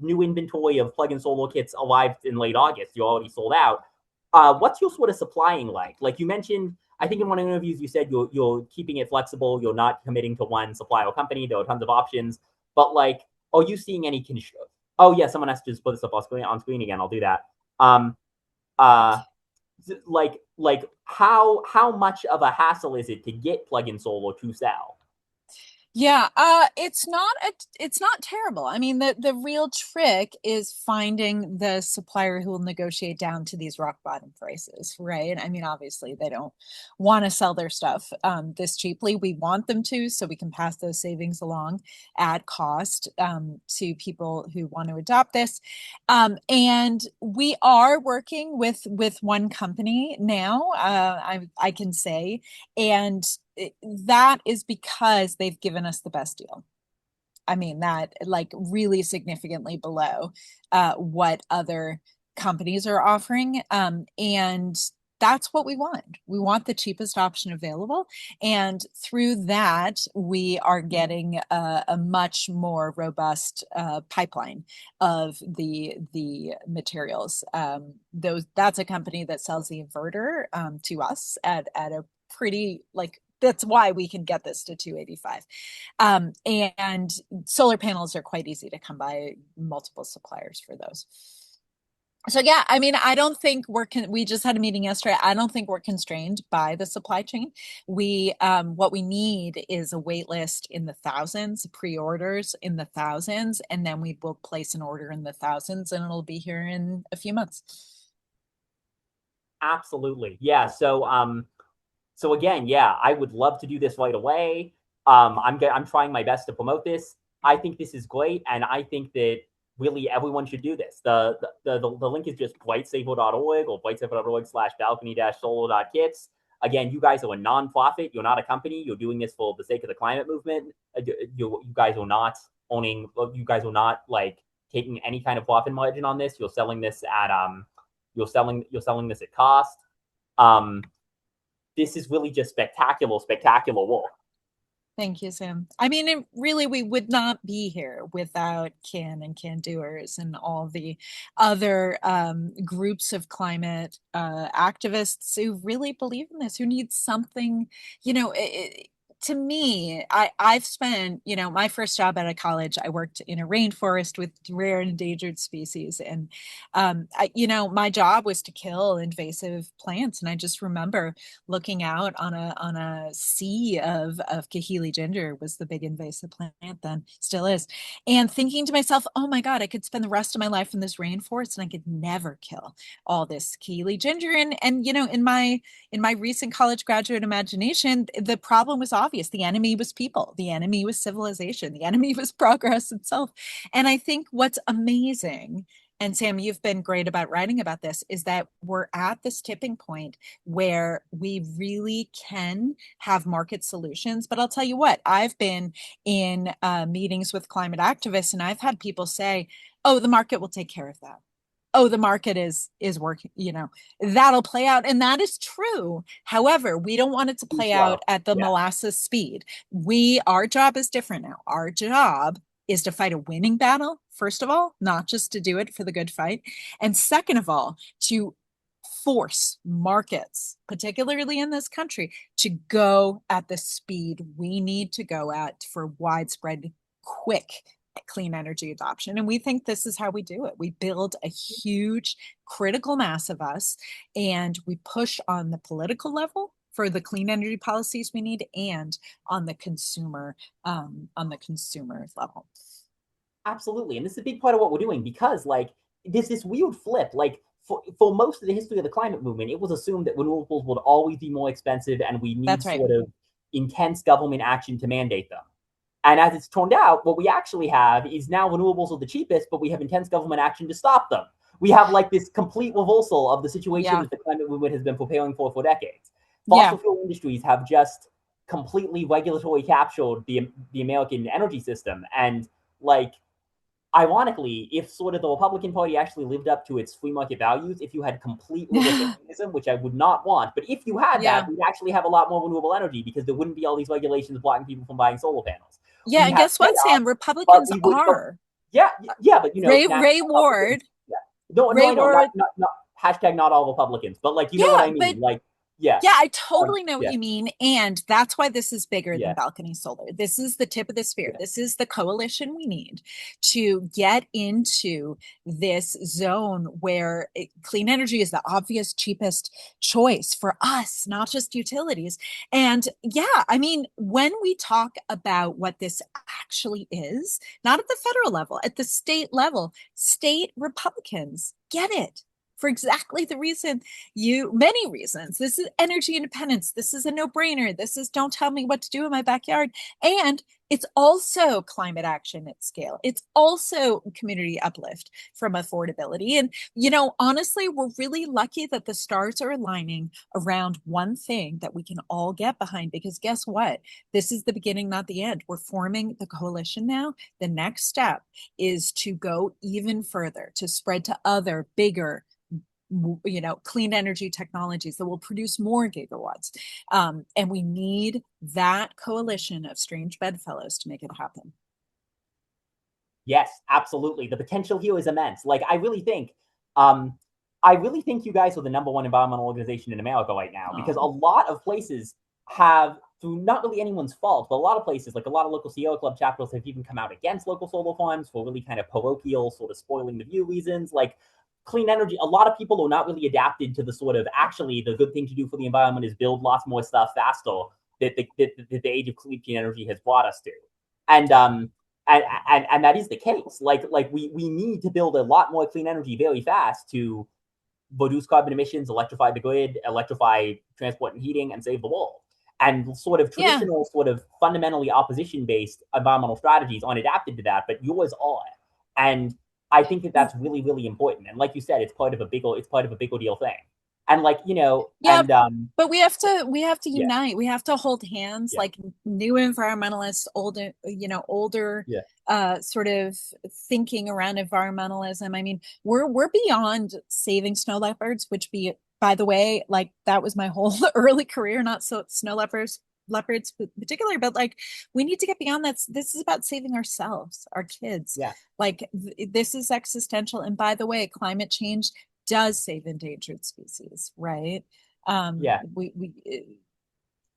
[SPEAKER 3] new inventory of plug-in solar kits arrived in late August. You already sold out. What's your sort of supplying like? Like you mentioned, I think in one of the interviews you said you're keeping it flexible. You're not committing to one supplier or company. There are tons of options. But like, are you seeing any constraints? Oh yeah, someone has to just put this up on screen again. I'll do that. Um, uh, like how much of a hassle is it to get plug-in solar to sell?
[SPEAKER 4] yeah, it's not terrible. I mean, the real trick is finding the supplier who will negotiate down to these rock bottom prices, right? I mean, obviously they don't want to sell their stuff this cheaply. We want them to, so we can pass those savings along at cost to people who want to adopt this. And we are working with one company now. I can say, and that is because they've given us the best deal. I mean, that like really significantly below what other companies are offering. And that's what we want. We want the cheapest option available. And through that, we are getting a much more robust pipeline of the materials. That's a company that sells the inverter to us at a pretty like that's why we can get this to 285. And solar panels are quite easy to come by, multiple suppliers for those. So yeah, I mean, I don't think we just had a meeting yesterday. I don't think we're constrained by the supply chain. What we need is a wait list in the thousands, pre-orders in the thousands, and then we will place an order in the thousands, and it'll be here in a few months.
[SPEAKER 3] Absolutely. Yeah. So again, yeah, I would love to do this right away. I'm trying my best to promote this. I think this is great, and I think that really everyone should do this. The link is just brightsaver.org or brightsaver.org/balcony-solar.kits. Again, you guys are a nonprofit. You're not a company. You're doing this for the sake of the climate movement. You guys are not owning. You guys are not like taking any kind of profit margin on this. You're selling this at you're selling this at cost. Um, this is really just spectacular work.
[SPEAKER 4] Thank you, Sam. I mean, really, we would not be here without can and can doers and all the other groups of climate activists who really believe in this, who need something, you know, to me, I've spent, my first job out of college, I worked in a rainforest with rare and endangered species. And, my job was to kill invasive plants. And I just remember looking out on a sea of Kahili ginger, was the big invasive plant then, still is, and thinking to myself, oh my God, I could spend the rest of my life in this rainforest and I could never kill all this Kahili ginger. And in my recent college graduate imagination, the problem was obvious. The enemy was people, the enemy was civilization, the enemy was progress itself. And I think what's amazing, and Sam, you've been great about writing about this, is that we're at this tipping point where we really can have market solutions. But I'll tell you what, I've been in meetings with climate activists, and I've had people say, oh, the market will take care of that. Oh, the market is working, that'll play out. And that is true. However, we don't want it to
[SPEAKER 3] Too
[SPEAKER 4] play out
[SPEAKER 3] slow.
[SPEAKER 4] at the
[SPEAKER 3] Yeah.
[SPEAKER 4] molasses speed. Our job is different now. Our job is to fight a winning battle, first of all, not just to do it for the good fight. And second of all, to force markets, particularly in this country, to go at the speed we need to go at for widespread, quick clean energy adoption. And we think this is how we do it. We build a huge critical mass of us, and we push on the political level for the clean energy policies we need, and on the consumer level.
[SPEAKER 3] Absolutely. And this is a big part of what we're doing because, like, there's this weird flip. Like, for most of the history of the climate movement, it was assumed that renewables would always be more expensive and we need
[SPEAKER 4] That's right.
[SPEAKER 3] sort of intense government action to mandate them. And as it's turned out, what we actually have is now renewables are the cheapest, but we have intense government action to stop them. We have like this complete reversal of the situation
[SPEAKER 4] Yeah.
[SPEAKER 3] that the climate movement has been preparing for decades.
[SPEAKER 4] Yeah.
[SPEAKER 3] Fossil fuel industries have just completely regulatory captured the American energy system. And like, ironically, if sort of the Republican Party actually lived up to its free market values, if you had complete libertarianism, which I would not want, but if you had
[SPEAKER 4] Yeah.
[SPEAKER 3] that, we'd actually have a lot more renewable energy because there wouldn't be all these regulations blocking people from buying solar panels.
[SPEAKER 4] Yeah.
[SPEAKER 3] We
[SPEAKER 4] And
[SPEAKER 3] have
[SPEAKER 4] guess what, Sam?
[SPEAKER 3] chaos, but
[SPEAKER 4] Republicans
[SPEAKER 3] we would,
[SPEAKER 4] are.
[SPEAKER 3] yeah, yeah, but
[SPEAKER 4] Ray
[SPEAKER 3] Republicans,
[SPEAKER 4] Ward.
[SPEAKER 3] yeah, no,
[SPEAKER 4] Ray
[SPEAKER 3] I know, not,
[SPEAKER 4] Ward.
[SPEAKER 3] not, not hashtag not all Republicans, but like, you know what
[SPEAKER 4] Yeah,
[SPEAKER 3] I
[SPEAKER 4] but
[SPEAKER 3] mean, like, yeah,
[SPEAKER 4] yeah, I totally know what
[SPEAKER 3] yeah,
[SPEAKER 4] you mean. And that's why this is bigger than
[SPEAKER 3] yeah,
[SPEAKER 4] balcony solar. This is the tip of the spear.
[SPEAKER 3] yeah.
[SPEAKER 4] This is the coalition we need to get into this zone where clean energy is the obvious cheapest choice for us, not just utilities. And yeah, I mean, when we talk about what this actually is, not at the federal level, at the state level, state Republicans get it for exactly the reason many reasons. This is energy independence. This is a no-brainer. This is don't tell me what to do in my backyard. And it's also climate action at scale. It's also community uplift from affordability. And, honestly, we're really lucky that the stars are aligning around one thing that we can all get behind, because guess what? This is the beginning, not the end. We're forming the coalition now. The next step is to go even further, to spread to other bigger clean energy technologies that will produce more gigawatts. And we need that coalition of strange bedfellows to make it happen.
[SPEAKER 3] Yes, absolutely. The potential here is immense. Like, um, I really think you guys are the number one environmental organization in America right now, because a
[SPEAKER 4] Oh,
[SPEAKER 3] lot of places have, through not really anyone's fault, but a lot of places, like a lot of local Sierra Club chapters, have even come out against local solar farms for really kind of parochial, sort of spoiling the view reasons. Like, clean energy, a lot of people are not really adapted to the sort of, actually the good thing to do for the environment is build lots more stuff faster that the age of clean energy has brought us to. And and that is the case. Like we need to build a lot more clean energy very fast to reduce carbon emissions, electrify the grid, electrify transport and heating, and save the world. And sort of
[SPEAKER 4] yeah.
[SPEAKER 3] traditional, sort of fundamentally opposition-based environmental strategies aren't adapted to that, but yours are. And I think that that's really, really important. And like you said, it's part of a bigger deal thing. And like,
[SPEAKER 4] Yeah, but we have to
[SPEAKER 3] yeah,
[SPEAKER 4] unite. We have to hold hands,
[SPEAKER 3] yeah,
[SPEAKER 4] like new environmentalists, older
[SPEAKER 3] yeah.
[SPEAKER 4] sort of thinking around environmentalism. I mean, we're beyond saving snow leopards, which, by the way, like that was my whole early career, not so snow leopards leopards in particular, but like we need to get beyond that. This is about saving ourselves, our kids.
[SPEAKER 3] Yeah.
[SPEAKER 4] Like this is existential. And by the way, climate change does save endangered species, right?
[SPEAKER 3] Yeah.
[SPEAKER 4] We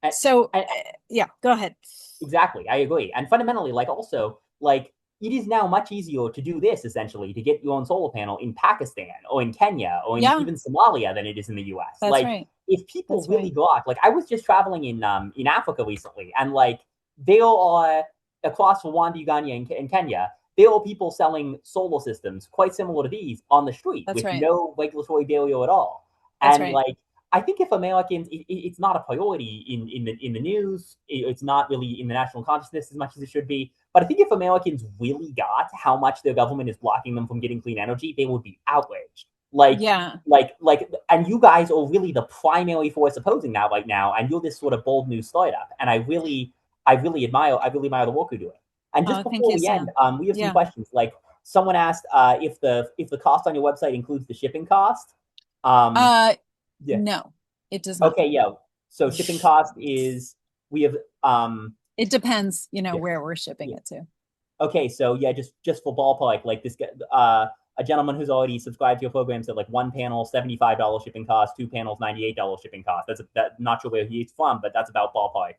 [SPEAKER 3] And,
[SPEAKER 4] so
[SPEAKER 3] and
[SPEAKER 4] yeah, go ahead.
[SPEAKER 3] exactly, I agree. And fundamentally, like also, like it is now much easier to do this essentially to get your own solar panel in Pakistan or in Kenya or in
[SPEAKER 4] Yeah,
[SPEAKER 3] even Somalia than it is in the US.
[SPEAKER 4] that's
[SPEAKER 3] Like
[SPEAKER 4] right.
[SPEAKER 3] if people
[SPEAKER 4] That's
[SPEAKER 3] really
[SPEAKER 4] right.
[SPEAKER 3] got like I was just traveling in Africa recently and like there are across Rwanda, Uganda, and Kenya, there are people selling solar systems quite similar to these on the street
[SPEAKER 4] That's
[SPEAKER 3] with
[SPEAKER 4] right.
[SPEAKER 3] no regulatory barrier at all.
[SPEAKER 4] That's
[SPEAKER 3] And
[SPEAKER 4] right.
[SPEAKER 3] like I think if Americans, it's not a priority in the news. It's not really in the national consciousness as much as it should be. But I think if Americans really got how much their government is blocking them from getting clean energy, they would be outraged.
[SPEAKER 4] Yeah.
[SPEAKER 3] And you guys are really the primary force opposing that right now, and you're this sort of bold new startup. And I really admire the work you're doing. And just
[SPEAKER 4] Oh, thank
[SPEAKER 3] before
[SPEAKER 4] you,
[SPEAKER 3] we end,
[SPEAKER 4] Sam.
[SPEAKER 3] we have some
[SPEAKER 4] Yeah.
[SPEAKER 3] questions. Like someone asked if the cost on your website includes the shipping cost. Um,
[SPEAKER 4] Uh,
[SPEAKER 3] yeah.
[SPEAKER 4] no, it does not.
[SPEAKER 3] Okay, yeah. So shipping cost is we have
[SPEAKER 4] It depends,
[SPEAKER 3] yeah,
[SPEAKER 4] where we're shipping
[SPEAKER 3] yeah.
[SPEAKER 4] it to.
[SPEAKER 3] Okay, so yeah, just for ballpark, like this guy, a gentleman who's already subscribed to your program said like one panel $75 shipping cost, two panels $98 shipping cost. That not sure where he's from, but that's about ballpark.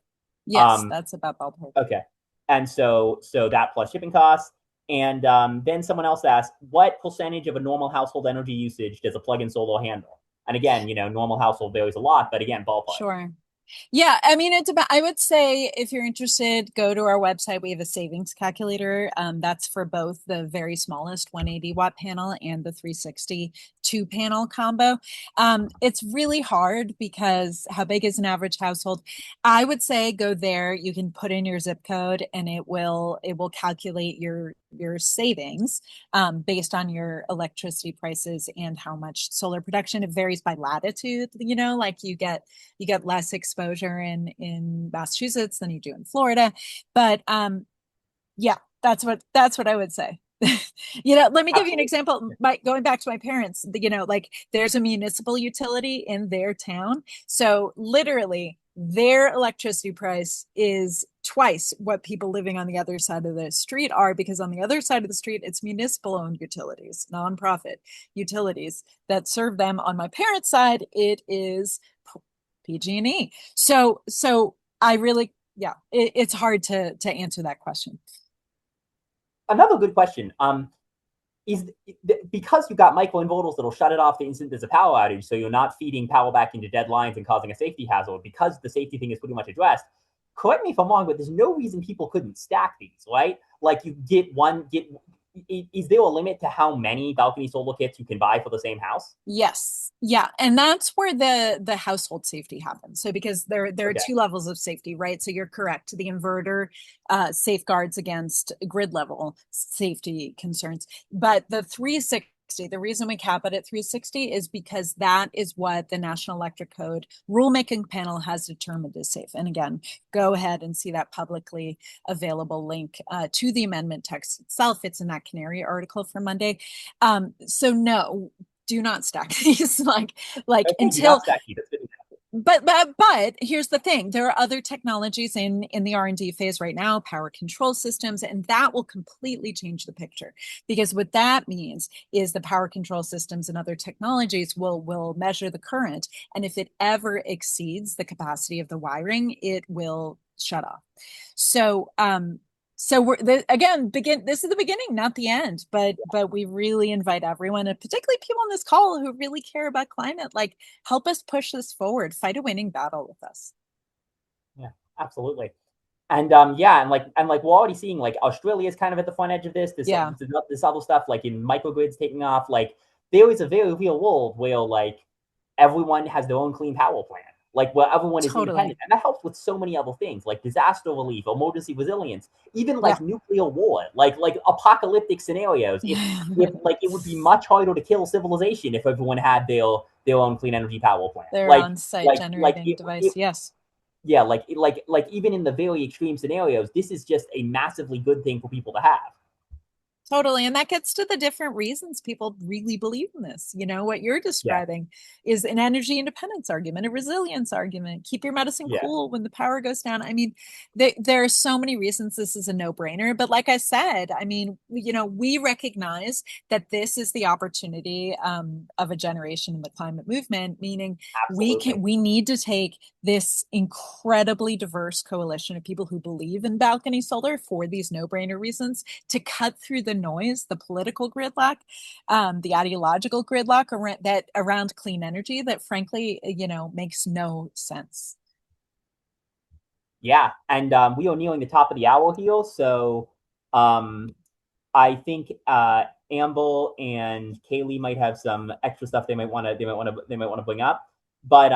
[SPEAKER 4] Yes,
[SPEAKER 3] Um,
[SPEAKER 4] that's about ballpark.
[SPEAKER 3] okay, and so that plus shipping costs, and then someone else asked, what percentage of a normal household energy usage does a plug-in solar handle? And again, normal household varies a lot, but again, ballpark.
[SPEAKER 4] Sure. Yeah, I mean, it's about, I would say if you're interested, go to our website. We have a savings calculator. That's for both the very smallest 180 watt panel and the 360 two panel combo. It's really hard because how big is an average household? I would say go there. You can put in your zip code and it will calculate your savings based on your electricity prices and how much solar production. It varies by latitude, like you get less exposure in Massachusetts than you do in Florida. But yeah, that's what I would say. Let me give you an
[SPEAKER 3] Absolutely.
[SPEAKER 4] example. Going back to my parents, like there's a municipal utility in their town. So literally their electricity price is twice what people living on the other side of the street are, because on the other side of the street, it's municipal owned utilities, nonprofit utilities that serve them. On my parents' side, it is PG&E. So I really, yeah, it's hard to answer that question.
[SPEAKER 3] Another good question. Is because you got microinverters that'll shut it off the instant there's a power outage, so you're not feeding power back into dead lines and causing a safety hazard. Because the safety thing is pretty much addressed. Correct me if I'm wrong, but there's no reason people couldn't stack these, right? Like you get one, get. Is there a limit to how many balcony solar kits you can buy for the same house?
[SPEAKER 4] Yes. Yeah. And that's where the household safety happens. So because there are
[SPEAKER 3] Okay.
[SPEAKER 4] two levels of safety, right? So you're correct. The inverter safeguards against grid level safety concerns. But the 360, the reason we cap it at 360 is because that is what the National Electric Code rulemaking panel has determined is safe. And again, go ahead and see that publicly available link to the amendment text itself. It's in that Canary article from Monday. So no, do not stack these like
[SPEAKER 3] Okay, do not
[SPEAKER 4] until,
[SPEAKER 3] stack these. That's good.
[SPEAKER 4] but here's the thing, there are other technologies in the R&D phase right now, power control systems, and that will completely change the picture, because what that means is the power control systems and other technologies will measure the current, and if it ever exceeds the capacity of the wiring, it will shut off. So we're again begin. This is the beginning, not the end. But we really invite everyone, and particularly people on this call who really care about climate, like help us push this forward. Fight a winning battle with us.
[SPEAKER 3] Yeah, absolutely. And yeah, and we're already seeing like Australia is kind of at the front edge of this.
[SPEAKER 4] Yeah,
[SPEAKER 3] This other stuff like in microgrids taking off. Like there is a very real world where like everyone has their own clean power plan, like where everyone is
[SPEAKER 4] totally.
[SPEAKER 3] independent, and that helps with so many other things like disaster relief, emergency resilience, even
[SPEAKER 4] Yeah.
[SPEAKER 3] like nuclear war, like apocalyptic scenarios. If like it would be much harder to kill civilization if everyone had their own clean energy power plan.
[SPEAKER 4] Their on-site
[SPEAKER 3] Like
[SPEAKER 4] generating device.
[SPEAKER 3] it
[SPEAKER 4] Yes.
[SPEAKER 3] yeah, like even in the very extreme scenarios, this is just a massively good thing for people to have.
[SPEAKER 4] Totally. And that gets to the different reasons people really believe in this. You know, what you're
[SPEAKER 3] Yeah,
[SPEAKER 4] describing is an energy independence argument, a resilience argument, keep your medicine
[SPEAKER 3] yeah,
[SPEAKER 4] cool when the power goes down. I mean, there are so many reasons this is a no brainer. But like I said, I mean, you know, we recognize that this is the opportunity of a generation in the climate movement, meaning
[SPEAKER 3] absolutely.
[SPEAKER 4] we need to take this incredibly diverse coalition of people who believe in balcony solar for these no brainer reasons to cut through the noise, the political gridlock, the ideological gridlock around clean energy that frankly, you know, makes no sense.
[SPEAKER 3] Yeah, and we are nearing the top of the hour here, so um, I think Amble and Kaylee might have some extra stuff they might want to bring up. But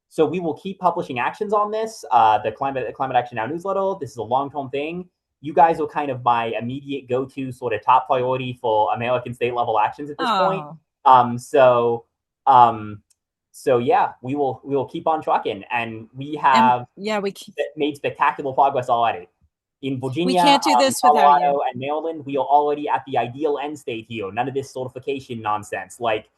[SPEAKER 3] so we will keep publishing actions on this. The Climate Action Now newsletter. This is a long term thing. You guys are kind of my immediate go to sort of top priority for American state level actions at this point.
[SPEAKER 4] Oh,
[SPEAKER 3] Um, so um, so yeah, we will keep on trucking, and we
[SPEAKER 4] and
[SPEAKER 3] have
[SPEAKER 4] yeah,
[SPEAKER 3] made spectacular progress already. In
[SPEAKER 4] we
[SPEAKER 3] Virginia,
[SPEAKER 4] can't do this without you.
[SPEAKER 3] Colorado, and Maryland, we are already at the ideal end state here. None of this certification nonsense. Like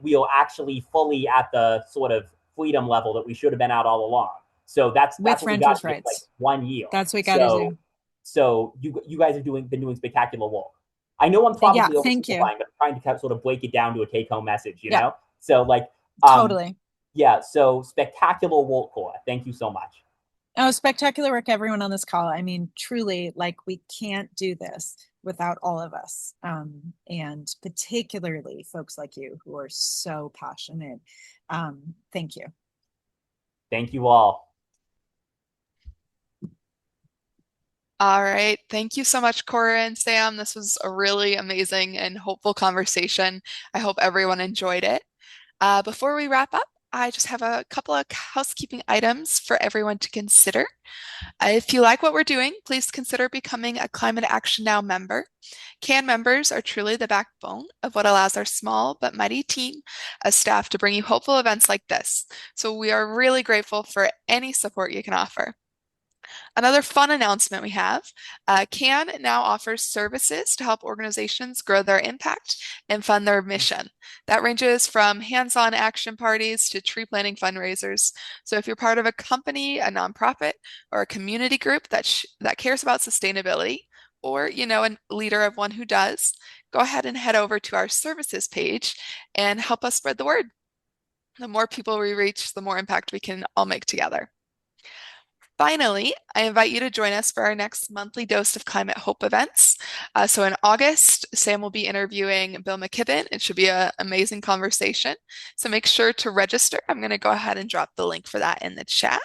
[SPEAKER 3] we are actually fully at the sort of freedom level that we should have been at all along. So that's
[SPEAKER 4] With
[SPEAKER 3] what we got
[SPEAKER 4] renters'
[SPEAKER 3] in just like
[SPEAKER 4] rights.
[SPEAKER 3] 1 year.
[SPEAKER 4] That's what we got to
[SPEAKER 3] So
[SPEAKER 4] do.
[SPEAKER 3] so you guys have been doing spectacular work. I know I'm
[SPEAKER 4] Yeah,
[SPEAKER 3] probably
[SPEAKER 4] thank you.
[SPEAKER 3] oversimplifying, but I'm trying to sort of break it down to a take home message. You
[SPEAKER 4] Yeah,
[SPEAKER 3] know, so like um
[SPEAKER 4] totally.
[SPEAKER 3] yeah, so spectacular work, Cora. Thank you so much.
[SPEAKER 4] Oh, spectacular work, everyone on this call. I mean, truly, like we can't do this without all of us. And particularly folks like you who are so passionate. Thank you.
[SPEAKER 3] Thank you all.
[SPEAKER 1] All right. Thank you so much, Cora and Sam. This was a really amazing and hopeful conversation. I hope everyone enjoyed it. Before we wrap up, I just have a couple of housekeeping items for everyone to consider. If you like what we're doing, please consider becoming a Climate Action Now member. CAN members are truly the backbone of what allows our small but mighty team of staff to bring you hopeful events like this. So we are really grateful for any support you can offer. Another fun announcement we have, CAN now offers services to help organizations grow their impact and fund their mission. That ranges from hands-on action parties to tree planting fundraisers. So if you're part of a company, a nonprofit, or a community group that cares about sustainability, or you know, a leader of one who does, go ahead and head over to our services page and help us spread the word. The more people we reach, the more impact we can all make together. Finally, I invite you to join us for our next monthly Dose of Climate Hope events. So in August, Sam will be interviewing Bill McKibben. It should be an amazing conversation. So make sure to register. I'm going to go ahead and drop the link for that in the chat.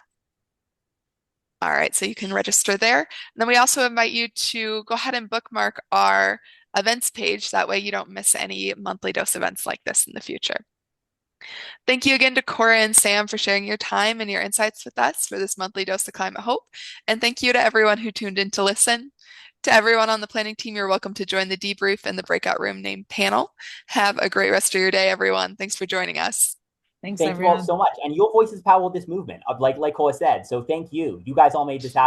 [SPEAKER 1] All right, so you can register there. And then we also invite you to go ahead and bookmark our events page. That way you don't miss any monthly dose events like this in the future. Thank you again to Cora and Sam for sharing your time and your insights with us for this monthly dose of climate hope. And thank you to everyone who tuned in to listen. To everyone on the planning team, you're welcome to join the debrief in the breakout room named panel. Have a great rest of your day, everyone. Thanks for joining us.
[SPEAKER 4] Thanks,
[SPEAKER 3] Thank you all
[SPEAKER 4] everyone.
[SPEAKER 3] so much. And your voices power this movement, like Cora said. So thank you. You guys all made this happen.